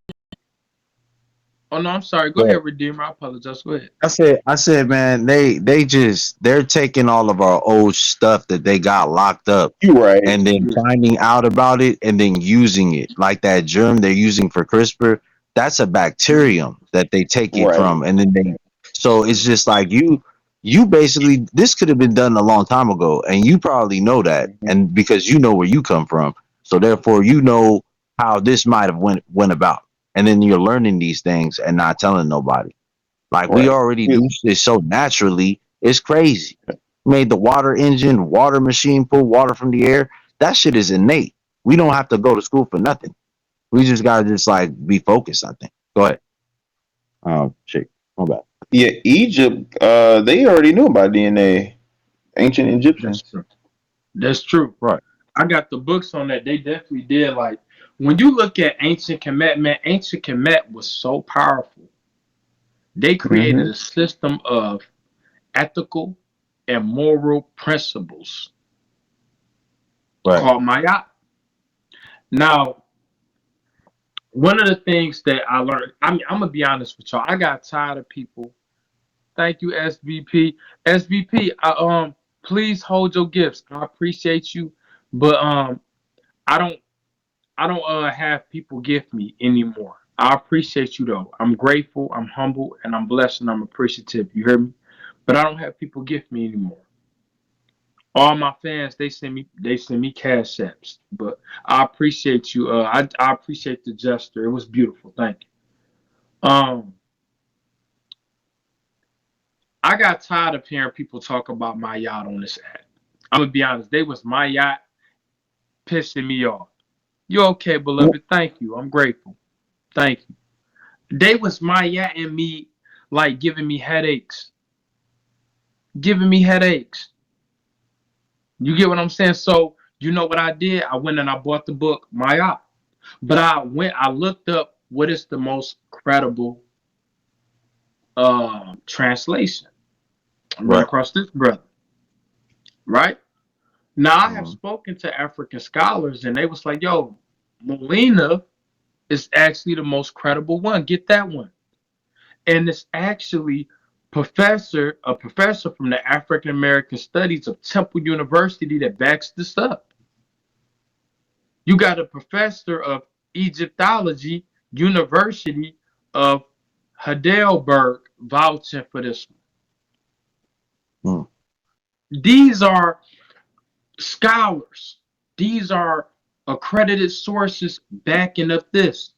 Oh no, I'm sorry. Go But ahead, Redeemer. I apologize. Go ahead. I said, man, they're taking all of our old stuff that they got locked up You right. and then finding out about it and then using it. Like that germ they're using for CRISPR, that's a bacterium that they take it Right. from, and then they. So it's just like you basically this could have been done a long time ago, and you probably know that, Hmm. and because you know where you come from, so therefore you know how this might have went about, and then you're learning these things and not telling nobody. Like we Right. already do It- this so naturally, it's crazy. Made the water engine, water machine pull water from the air. That shit is innate. We don't have to go to school for nothing. We just gotta just like be focused. I think. Go ahead. Shake. My bad. yeah, Egypt. They already knew about DNA. Ancient That's Egyptians. true. That's true. Right. I got the books on that. They definitely did. Like when you look at ancient Kemet, man, ancient Kemet was so powerful. They created Hmm. a system of ethical and moral principles Right. called Mayat. Now, one of the things that I learned, I'm gonna be honest with y'all. I got tired of people. Thank you, SVP. SVP, please hold your gifts. I appreciate you, but I don't have people gift me anymore. I appreciate you though. I'm grateful, I'm humble, and I'm blessed and I'm appreciative. You hear me? But I don't have people gift me anymore. All my fans, they send me cash apps. But I appreciate you. I appreciate the gesture. It was beautiful. Thank you. I got tired of hearing people talk about my yacht on this app. I'm gonna be honest. They was my yacht pissing me off. You okay, beloved? Thank you. I'm grateful. Thank you. They was my yacht and me like giving me headaches. Giving me headaches. You get what I'm saying? So you know what I did? I went and I bought the book, My Yacht. But I looked up what is the most credible translation. I run Right. across this brother, right? Now I have Mhm. spoken to African scholars and they was like, yo, Molina is actually the most credible one. Get that one. And it's actually a professor from the African American Studies of Temple University that backs this up. You got a professor of Egyptology, University of Heidelberg vouching for this one. Mm. These are scholars. These are accredited sources backing up this.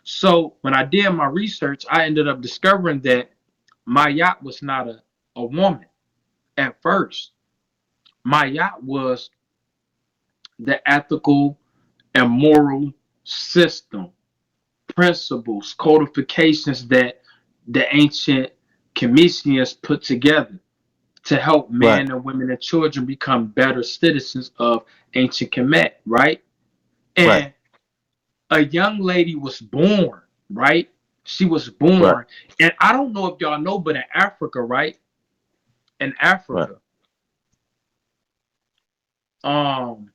So when I did my research, I ended up discovering that Mayat was not a woman at first. Mayat was the ethical and moral system, principles, codifications that the ancient Commissions put together to help Right, men and women and children become better citizens of ancient Kemet, right? right, And a young lady was born, right? She was right, born. And I don't know if y'all know, but in Africa, right? In right. Africa, um,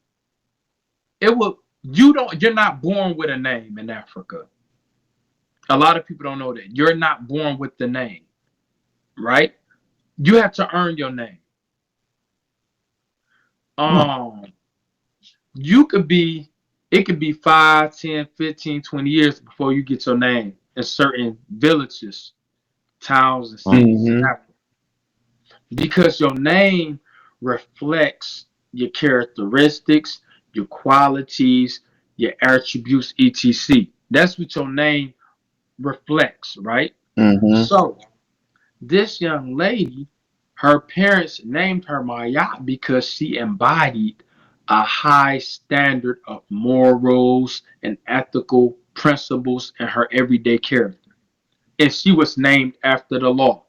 it will you're not born with a name in Africa. A lot of people don't know that. You're not born with the name, right? You have to earn your name. Huh. Um, you could be it could be 5, 10, 15, 20 years before you get your name in certain villages, towns, and Huh. cities in Mm-hmm. Africa. Because your name reflects your characteristics, your qualities, your attributes, etc. That's what your name reflects, right? Mm-hmm. So, this young lady, her parents named her Mayat because she embodied a high standard of morals and ethical principles in her everyday character. And she was named after the law.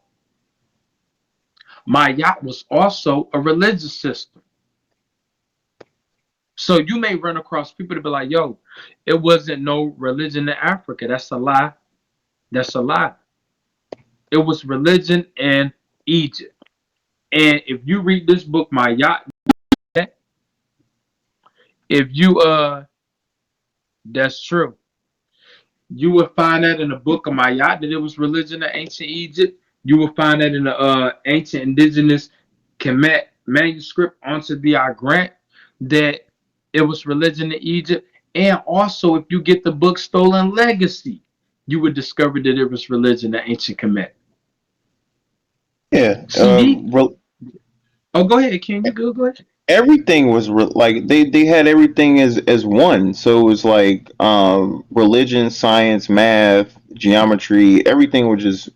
Mayat was also a religious system. So you may run across people to be like, yo, it wasn't no religion in Africa. That's a lie. That's a lie. It was religion in Egypt. And if you read this book, Mayat, if you that's true. You will find that in the book of Mayat that it was religion in ancient Egypt. You will find that in the ancient indigenous Kemet manuscript onto the I grant that it was religion in Egypt. And also, if you get the book Stolen Legacy, you would discover that it was religion in ancient Kemet. Yeah. See, Re- oh, go ahead, Ken. You good? Go ahead. everything was like they had everything as one. So it was like religion, science, math, geometry. Everything was just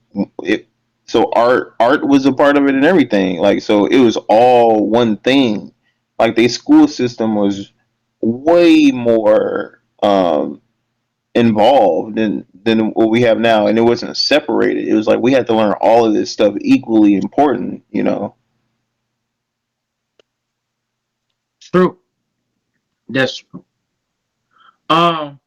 it. So art was a part of it and everything. Like so, it was all one thing. Like the school system was way more involved than what we have now, and it wasn't separated. It was like we had to learn all of this stuff equally important. You know. True. That's true. Um,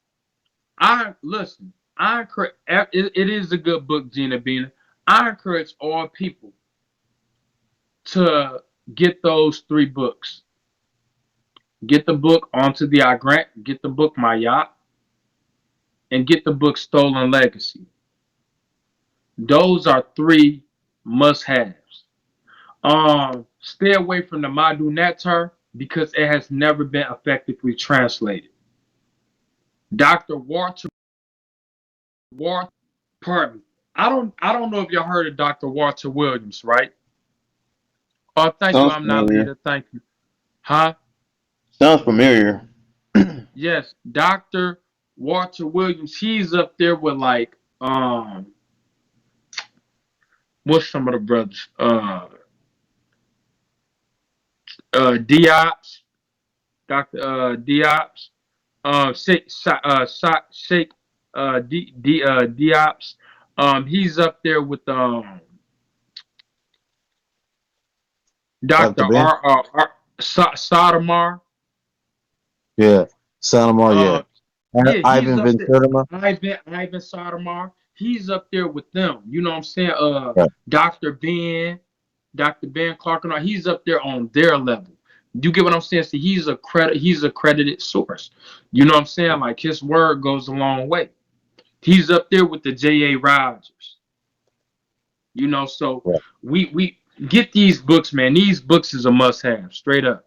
I listen. I encourage. It is a good book, Gina Bina. I encourage all people to get those three books. Get the book Onto the I Grant. Get the book My Yacht, and get the book Stolen Legacy. Those are three must-haves. Stay away from the Madu Natar because it has never been effectively translated. Dr. Walter, pardon me. I don't know if y'all heard of Dr. Walter Williams, right? Oh, thank you. Sounds I'm not familiar. leader. Thank you. Huh? Sounds familiar. Yes, Dr. Walter Williams. He's up there with like what's some of the brothers? Diops, Dr. Diops, Sheik Diops. He's up there with Dr. Dr. Ben? Sotomar. Yeah. Sanamar, yeah. Uh, yeah, he's Ivan up there. Ventura? Ivan Sotomar. He's up there with them. You know what I'm saying? Right. Dr. Ben, Dr. Ben Clark, and all, he's up there on their level. You get what I'm saying? See, he's a credited source. You know what I'm saying? Like his word goes a long way. He's up there with the J.A. Rogers. You know, so Right. we get these books, man. These books is a must have, straight up.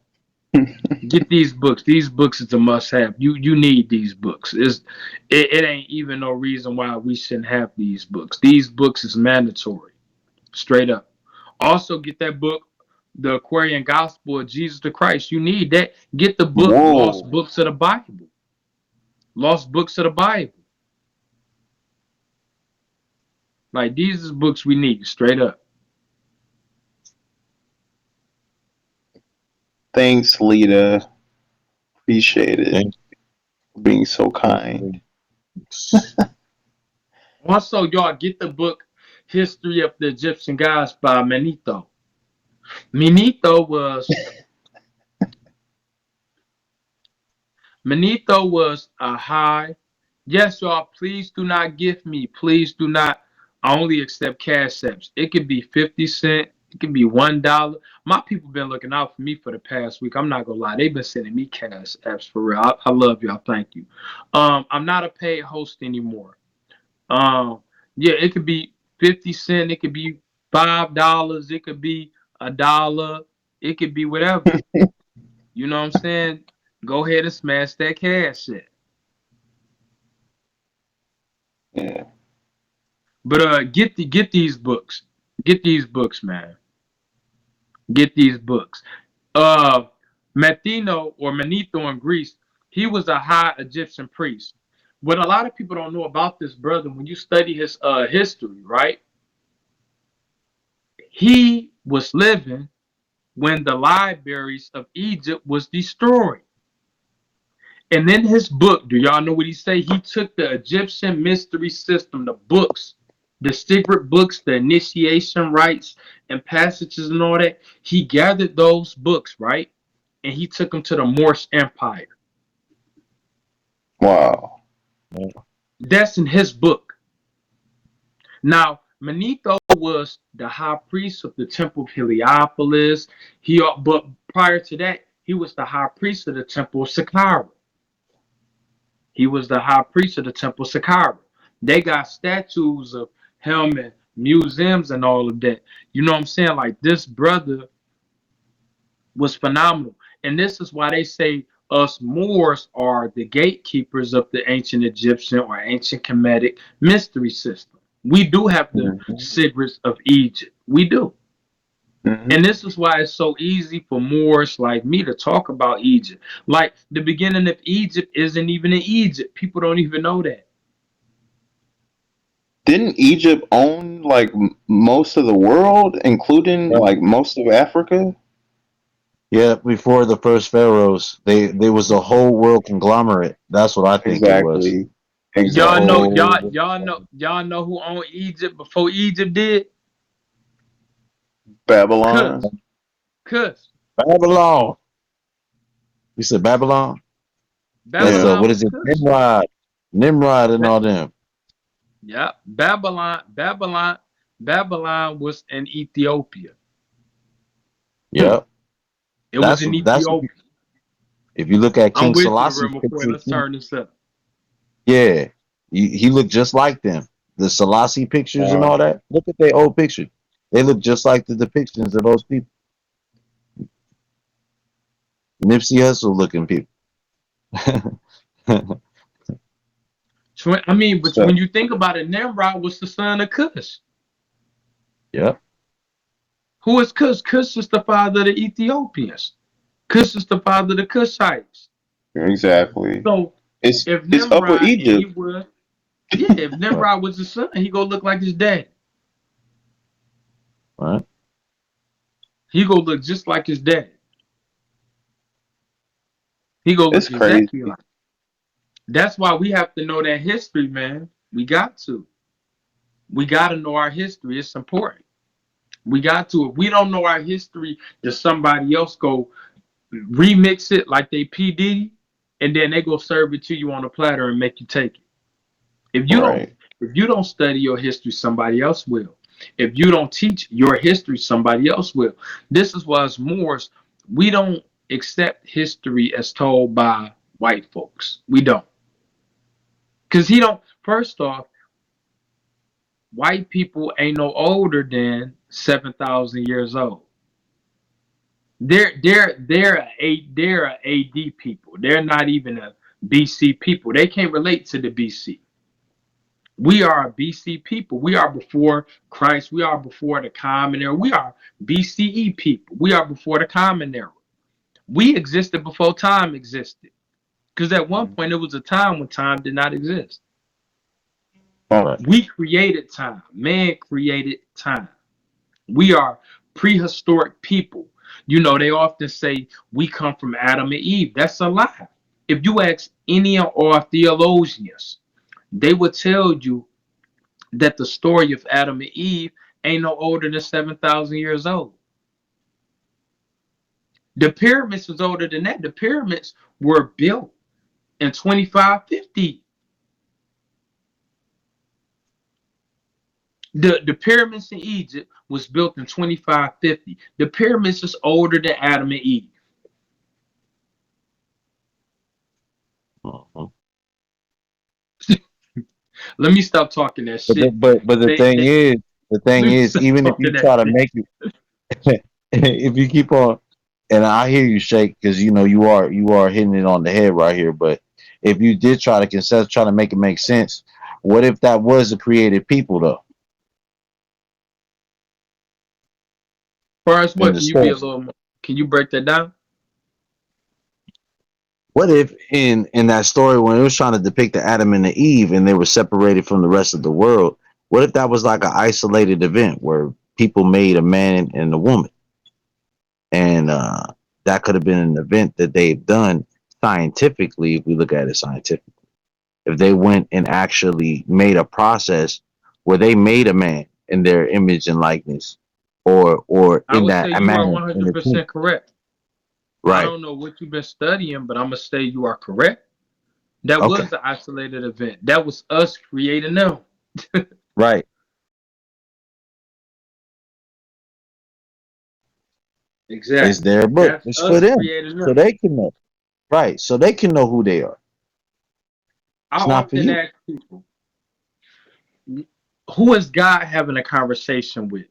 Get these books. These books is a must have. You need these books. It ain't even no reason why we shouldn't have these books. These books is mandatory, straight up. Also get that book the Aquarian Gospel of Jesus the Christ. You need that. Get the book, Lost Whoa. Books of the Bible. Lost Books of the Bible. Like these is books we need, straight up. Thanks, Lita. Appreciate it. Thank Being so kind. you. Also, y'all get the book History of the Egyptian Gods by Manetho. Manetho was a high. Yes, y'all, please do not gift me. Please do not. I only accept cash apps. It could be 50 cents. It could be $1. My people been looking out for me for the past week. I'm not gonna lie. They've been sending me cash apps for real. I love y'all. Thank you. I'm not a paid host anymore. Um, yeah, it could be 50 cents. It could be $5. It could be $1. It could be whatever. You know what I'm saying? Go ahead and smash that cash app. Yeah. But get these books. Get these books, man. Get these books. Uh Mathino or Manetho in Greece, he was a high Egyptian priest. What a lot of people don't know about this brother, when you study his history, right? He was living when the libraries of Egypt was destroyed. And in his book, do y'all know what he say? He took the Egyptian mystery system, the books, the secret books, the initiation rites and passages and all that. He gathered those books, right? And he took them to the Moorish Empire. Wow. That's in his book. Now, Manetho was the high priest of the Temple of Heliopolis. But prior to that, he was the high priest of the Temple of Saqqara. He was the high priest of the Temple of Saqqara. They got statues of him and museums and all of that. You know what I'm saying? Like this brother was phenomenal. And this is why they say us Moors are the gatekeepers of the ancient Egyptian or ancient Kemetic mystery system. We do have the Mm-hmm. secrets of Egypt. We do. Mm-hmm. And this is why it's so easy for Moors like me to talk about Egypt. Like the beginning of Egypt isn't even in Egypt. People don't even know that. Didn't Egypt own like most of the world, including Yeah. like most of Africa? Yeah, before the first pharaohs, they was a whole world conglomerate. That's what I think it was. Exactly. The Y'all Exactly. know, whole y'all know who owned Egypt before Egypt did? Cuss, Babylon. cuss. Babylon. You said Babylon? That's Yeah. Babylon what was is it? cuss. Nimrod, and Ba- all them. yeah, Babylon was in Ethiopia. Hmm. Yep. It was in That's Ethiopia. if you look at I'm King with you, Selassie's Real McCoy. pictures. Let's turn this up. Yeah, he looked just like them. The Selassie pictures and all Wow. that. Look at their old pictures. They look just like the depictions of those people. Nipsey Hussle looking people. I mean, but So when you think about it, Nimrod was the son of Cush. Yep. Who is Cush? Cush is the father of the Ethiopians. Cush is the father of the Cushites. exactly. So if It's Upper Nimrod and he Egypt. was, yeah, if Right. Nimrod was the son, he gonna look like his dad. Right. He gonna look just like his dad. He gonna It's look exactly crazy. like. That's why we have to know that history, man. We got to. We got to know our history. It's important. We got to. If we don't know our history, does somebody else go remix it like they P Diddy, and then they go serve it to you on a platter and make you take it. If you don't, Right. if you don't study your history, somebody else will. If you don't teach your history, somebody else will. This is why as Moors, we don't accept history as told by white folks. We don't. Because he don't, first off, white people ain't no older than 7,000 years old. They're a AD people. They're not even a BC people. They can't relate to the BC. We are a BC people. We are before Christ. We are before the Common Era. We are BCE people. We are before the Common Era. We existed before time existed. Because at one point there was a time when time did not exist. Right. We created time. Man created time. We are prehistoric people. You know, they often say we come from Adam and Eve. That's a lie. If you ask any of our theologians, they would tell you that the story of Adam and Eve ain't no older than 7,000 years old. The pyramids was older than that. The pyramids were built in 2550. The pyramids in Egypt was built in 2550. The pyramids is older than Adam and Eve. Mhm. Let me stop talking that But the, shit. but the thing Let me is, stop even if you talking that try to shit. make it, if you keep on, and I hear you, Shake, because you are hitting it on the head right here. But if you did try to try to make it make sense, what if that was the created people though As far as in what, the can you be a story? little more, can you break that down? What if in that story when it was trying to depict the Adam and the Eve and they were separated from the rest of the world? What if that was like an isolated event where people made a man and a woman, and that could have been an event that they've done scientifically if we look at it scientifically. If they went and actually made a process where they made a man in their image and likeness, or I in would say that a you are man in the team, 100% correct. I right? don't know what you've been studying, but I'm going to say you are correct. That Okay, was an isolated event. That was us creating them. right. It's Exactly. their book. That's It's for us them, creating so them. they can know. Right, so they can know who they are. I It's not for often you. ask people, who is God having a conversation with?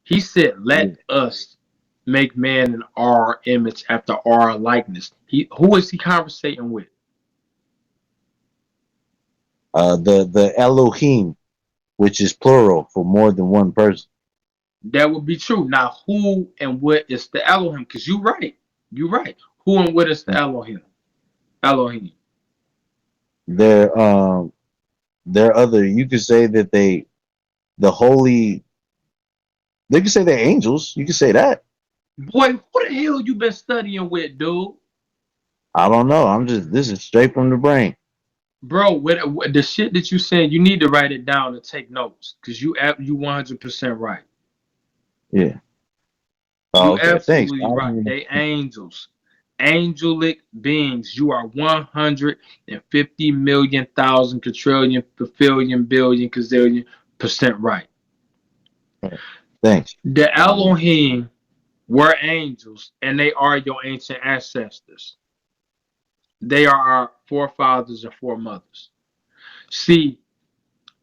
He said, Yeah. let us make man in our image after our likeness. Who is he conversating with? The Elohim, which is plural for more than one person. That would be true. Now, who and what is the Elohim? Because you're right. You're right. Who and what is the Elohim? Elohim. They're they're other. You could say that the holy. They could say they're angels. You could say that. Boy, who the hell you been studying with, dude? I don't know. I'm just this is straight from the brain. Bro, the shit that you said, you need to write it down and take notes. Because you 100% right. Yeah. Oh, You okay. Thanks. I absolutely don't right. even They know. angels. Angelic beings. You are 150 million thousand quadrillion billion billion gazillion percent right. Thanks. The I don't even. Elohim were angels, and they are your ancient ancestors. They are our forefathers and foremothers. See,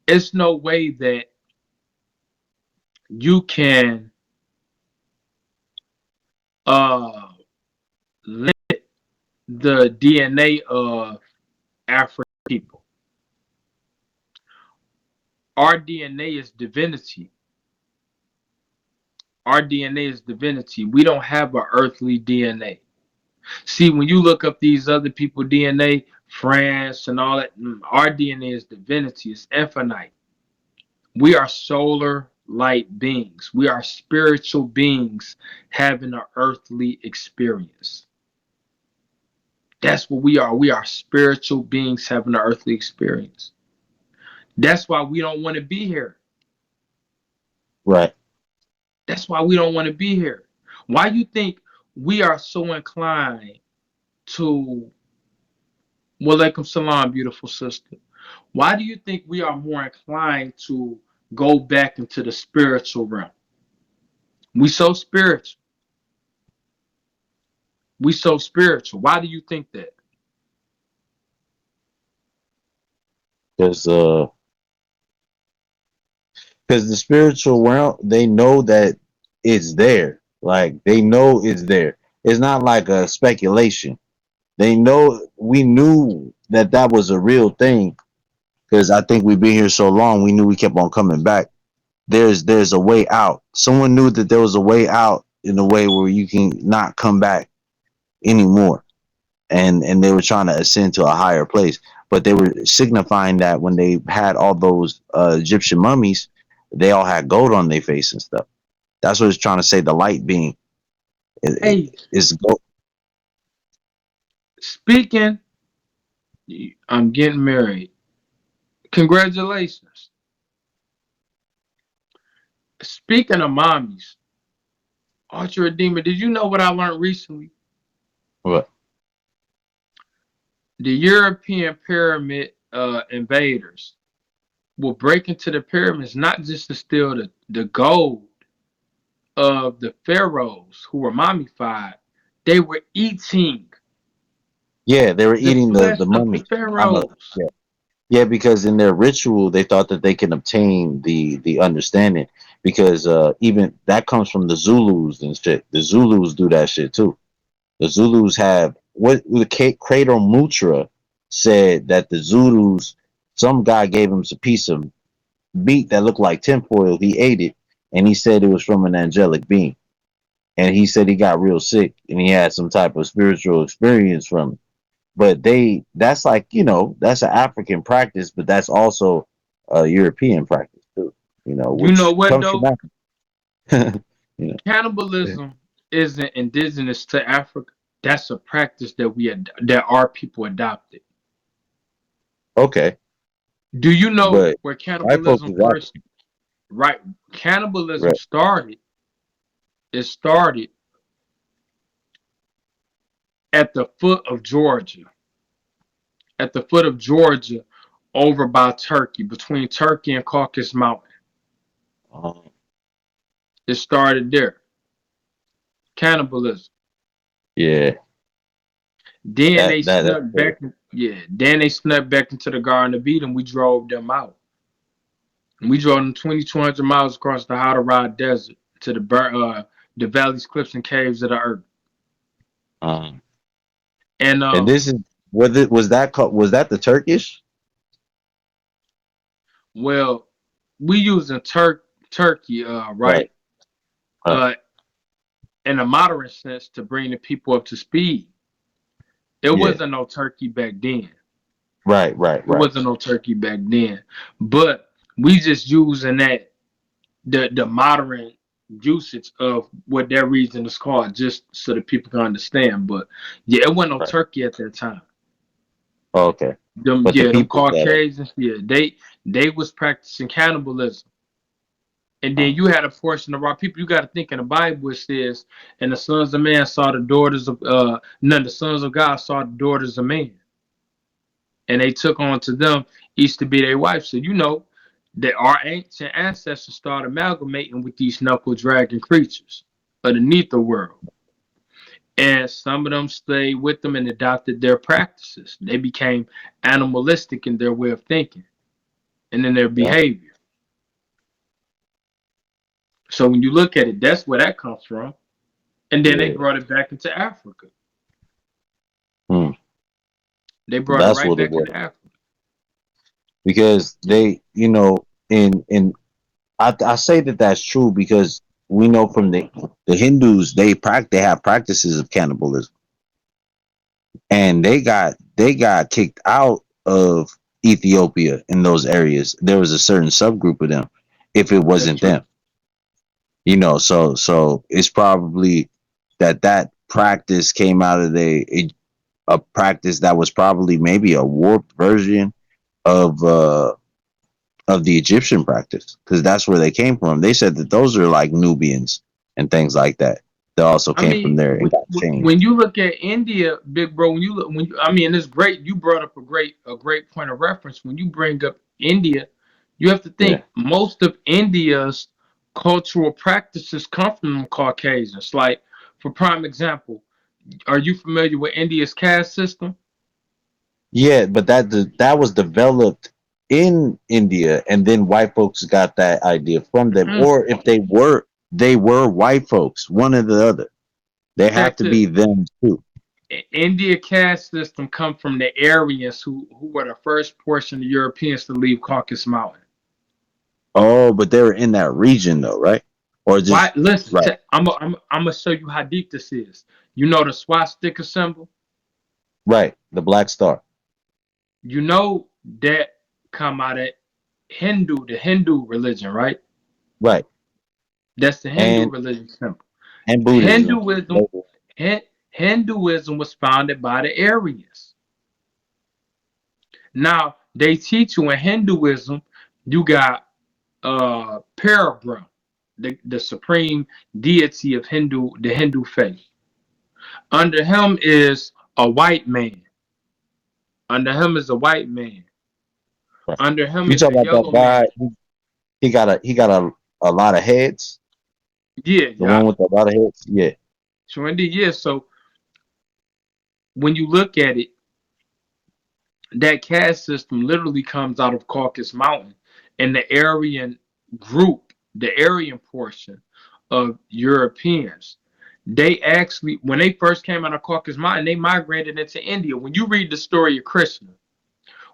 it's no way that you can uh limit the DNA of African people. Our DNA is divinity. Our DNA is divinity. We don't have an earthly DNA. See, when you look up these other people DNA, France and all that, our DNA is divinity. It's infinite. We are solar light beings. We are spiritual beings having an earthly experience. That's what we are. We are spiritual beings having an earthly experience. That's why we don't want to be here. Right. That's why we don't want to be here. Why you think we are so inclined to Walaikum salam, beautiful sister? Why do you think we are more inclined to go back into the spiritual realm? We so spiritual. We so spiritual. Why do you think that? Because the spiritual realm, they know that it's there. Like they know it's there. It's not like a speculation. They know we knew that that was a real thing because I think we've been here so long, we knew we kept on coming back. There's a way out. Someone knew that there was a way out in a way where you can not come back anymore, and they were trying to ascend to a higher place. But they were signifying that when they had all those Egyptian mummies, they all had gold on their face and stuff. That's what it's trying to say. The light being Hey, is gold. speaking, I'm getting married. Congratulations. Speaking of mommies, Archer Redeemer, did you know what I learned recently? What? The European pyramid invaders will break into the pyramids not just to steal the gold of the pharaohs who were mummified, they were eating Yeah, they were the eating the flesh of the mummy. I know. pharaohs. Yeah. Yeah, because in their ritual, they thought that they can obtain the understanding. Because even that comes from the Zulus and shit. The Zulus do that shit too. The Zulus have what the Crater Mutra said that the Zulus, some guy gave him a piece of meat that looked like tinfoil. He ate it, and he said it was from an angelic being. And he said he got real sick, and he had some type of spiritual experience from it. But that's like, that's an African practice, but that's also a European practice too, You know which what comes from though? Africa. you know. Cannibalism isn't indigenous to Africa. That's a practice that our people adopted. Okay, Do you know but where white folks cannibalism is first? African, Right, cannibalism right? started. It started at the foot of Georgia. At the foot of Georgia, over by Turkey, between Turkey and Caucasus Mountain. Um, It started there. Cannibalism. yeah, Then they that's snuck crazy. back. Yeah. Then they snuck back into the Garden of Eden. We drove them out. And we drove them 2,200 miles across the Hadarad Desert to the valleys, cliffs, and caves of the earth. Um, And and this is was that the Turkish? well, we using Turkey, Right, right? right, Uh, in a modern sense to bring the people up to speed. It yeah, wasn't no Turkey back then. right, right, It right, wasn't no Turkey back then. But we just using that the modern usage of what that region is called, just so that people can understand. But yeah, it wasn't no right. Turkey at that time. Oh, okay, Them but the yeah, them people that Caucasians, yeah, they was practicing cannibalism. And then you had a portion of our people. You got to think in the Bible it says, "And the sons of man saw the daughters of none. The sons of God saw the daughters of man, and they took on to them each to be their wife." So you know that our ancient ancestors started amalgamating with these knuckle dragging creatures underneath the world, and some of them stayed with them and adopted their practices. They became animalistic in their way of thinking and in their yeah, behavior. So when you look at it, that's where that comes from. And then they yeah, brought it back into Africa. hmm, They brought it that's right what it back was into Africa. because they, in I say that that's true because we know from the Hindus they have practices of cannibalism, and they got kicked out of Ethiopia in those areas. There was a certain subgroup of them. If it That's wasn't true. them, so it's probably that practice came out of a practice that was probably maybe a warped version of the Egyptian practice because that's where they came from. They said that those are like Nubians and things like that. That also I came from mean, there and got when changed. you look at India, big bro, when you look, I mean, it's great. You brought up a great point of reference. When you bring up India, you have to Yeah. think most of India's cultural practices come from Caucasians. Like, for prime example, are you familiar with India's caste system? Yeah, but that was developed in India, and then white folks got that idea from them. Mm, Or if they were white folks, one or the other. They have check to be this. them too. India caste system come from the Aryans who were the first portion of Europeans to leave Caucasus Mountain. Oh, but they were in that region though, right? Or Why? just Listen, right, I'm gonna show you how deep this is. You know the swastika symbol. right. The Black Star. You know that come out of the Hindu religion, right? Right. That's the Hindu And religion symbol. Buddhism. Hinduism, Hinduism was founded by the Aryans. Now they teach you in Hinduism, you got Parabrahma, the supreme deity of the Hindu faith. Under him is a white man. Under him is a white man. Right. Under him You is talk a about that yellow man. guy. He got a lot of heads. Yeah, The one yeah. with a lot of heads. Yeah. So indeed, yeah. So when you look at it, that caste system literally comes out of Caucasus Mountain, and the Aryan group, the Aryan portion of Europeans, they actually, when they first came out of Caucasus Mountain, they migrated into India. When you read the story of Krishna,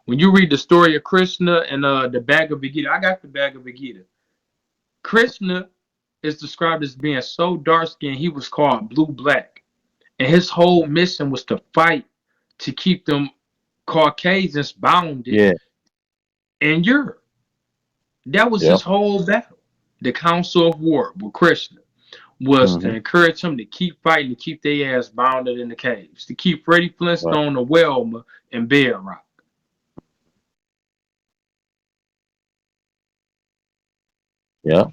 and the Bhagavad Gita, I got the Bhagavad Gita. Krishna is described as being so dark skinned, he was called blue black. And his whole mission was to fight to keep them Caucasians bounded Yeah. in Europe. That was his Yep. whole battle. The Council of War with Krishna was to Hmm. encourage him to keep fighting, to keep their ass bounded in the caves, to keep Freddie Right. Flintstone, the Welma, and Bear Rock. Yeah.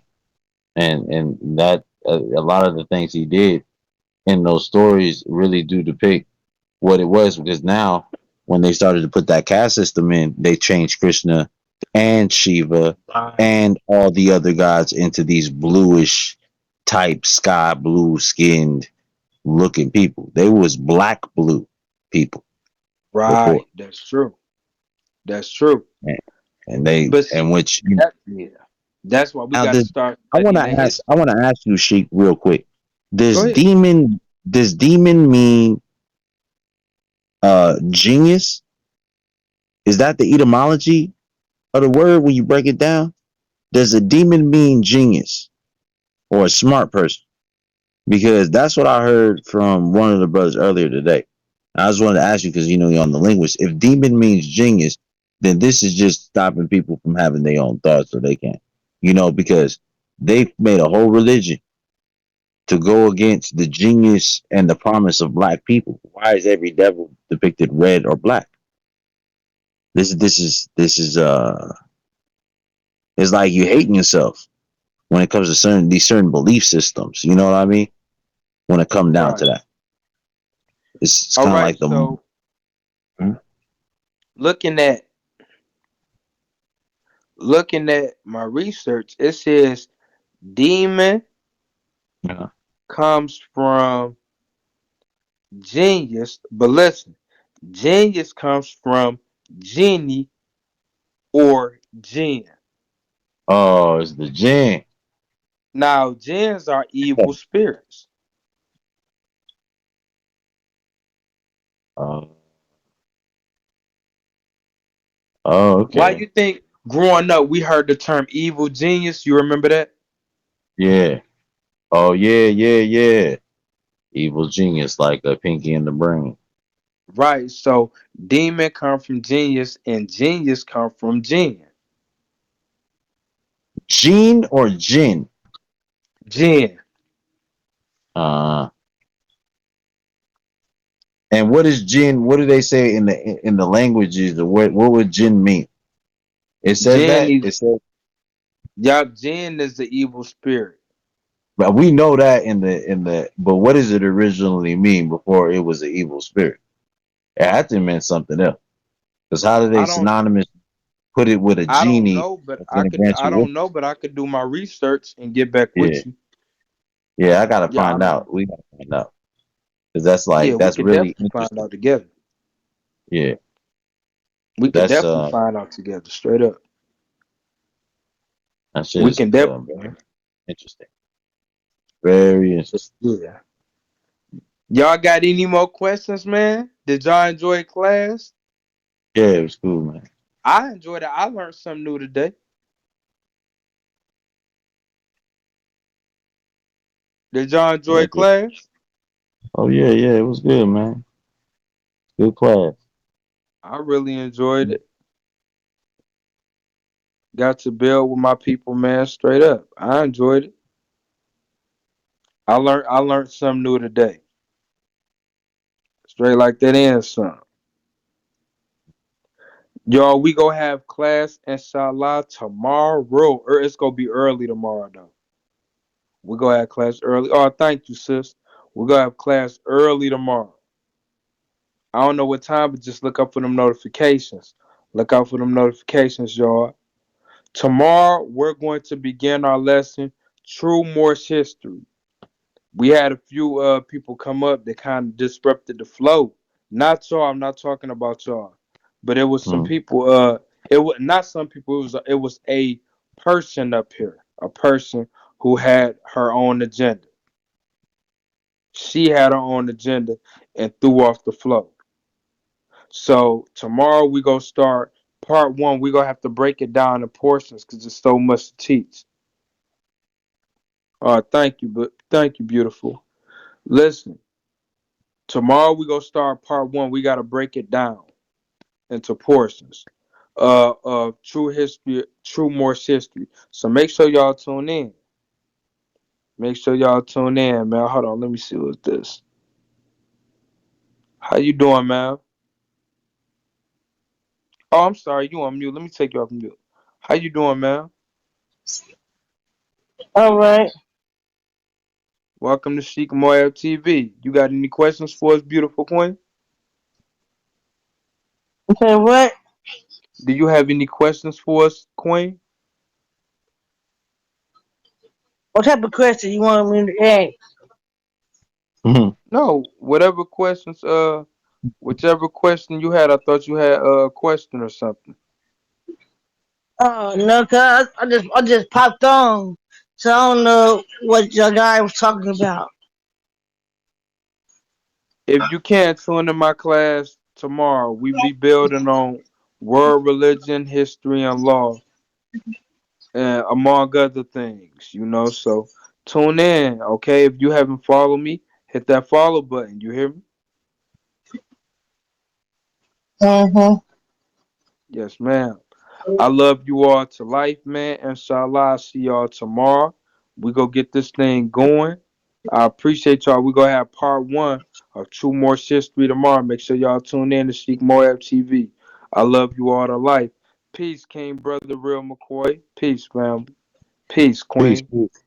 And that a lot of the things he did in those stories really do depict what it was, because now when they started to put that caste system in, they changed Krishna and Shiva Right. and all the other gods into these bluish type sky blue skinned looking people. They was black blue people before. Right. That's true. That's true. And, they But see, and which yeah. That's why we now got to this start I want studying to the ask history. you, Sheik, real quick. Go Does ahead. demon mean genius? Is that the etymology of the word when you break it down? Does a demon mean genius or a smart person? Because that's what I heard from one of the brothers earlier today. I just wanted to ask you because you know you're on the linguist. If demon means genius, then this is just stopping people from having their own thoughts so they can. You know, because they've made a whole religion to go against the genius and the promise of black people. Why is every devil depicted red or black? This is it's like you hating yourself when it comes to certain belief systems. You know what I mean? When it comes down to Right. that, it's All kind of right. like the. So Hmm? looking at my research, it says demon Yeah. comes from genius, but listen, genius comes from genie or jinn. Oh, it's the jinn. Now, jinns are evil spirits. Uh, oh, Why okay. you think growing up we heard the term evil genius? You remember that? Yeah. Oh, yeah, yeah, yeah. Evil genius, like a Pinky in the Brain. Right. So demon come from genius and genius come from jinn. Gene or Jin? Jinn. Uh, and what is Jin? What do they say in the languages? Or what would Jin mean? It says Jinn that. is It says, Jinn is the evil spirit. but we know that But what does it originally mean before it was an evil spirit? It had to mean something else. Because how do they I don't synonymous put it with a I don't genie know, but that's gonna grant I you wishes? don't know, but I could do my research and get back Yeah, with you. yeah. I gotta Yeah, find out. We gotta find out because that's yeah, we that's could really definitely find interesting. out together. Yeah, We could that's definitely find out together, straight up. that shit We is can definitely. very interesting. Very interesting. Yeah. Y'all got any more questions, man? Did y'all enjoy class? Yeah, it was cool, man. I enjoyed it. I learned something new today. Did y'all Yeah, enjoy class? oh yeah, yeah, it was good, man. Good class. I really enjoyed it. Got to build with my people, man. Straight up, I enjoyed it. I learned something new today. Straight like that and some. Y'all, we gonna have class inshallah tomorrow. Or it's gonna be early tomorrow though. We gonna have class early. Oh, thank you, sis. We gonna have class early tomorrow. I don't know what time, but just look up for them notifications. Look out for them notifications, y'all. Tomorrow we're going to begin our lesson, True Moorish History. We had a few people come up that kind of disrupted the flow. Not y'all. I'm not talking about y'all, but it was some Mm. people. It was not some people. It was a person up here, a person who had her own agenda. She had her own agenda and threw off the flow. So tomorrow we gonna start part one. We gonna have to break it down in portions because there's so much to teach. Thank you, but thank you, beautiful. Listen, tomorrow we gonna start part one. We gotta break it down into portions. True history, true Morse history. So make sure y'all tune in. Make sure y'all tune in, man. Hold on, let me see what's this. How you doing, man? Oh, I'm sorry, you on mute. Let me take you off mute. How you doing, man? All right. Welcome to Sheik TV. You got any questions for us, beautiful queen? Okay, what? Do you have any questions for us, queen? What type of question you want me to ask? Mhm. No, whatever questions, whichever question you had, I thought you had a question or something. Oh no, cause I just popped on, so I don't know what your guy was talking about. If you can't tune in my class tomorrow, we be building on world religion, history, and law, and among other things, So tune in, okay? If you haven't followed me, hit that follow button. You hear me? Mm-hmm. Yes, ma'am. I love you all to life, man. Inshallah, I'll see y'all tomorrow. We go get this thing going. I appreciate y'all. We gonna have part one of True Morse History tomorrow. Make sure y'all tune in to Sheik Moab TV. I love you all to life. Peace, King Brother Real McCoy. Peace, family. Peace, Peace, Queen. peace.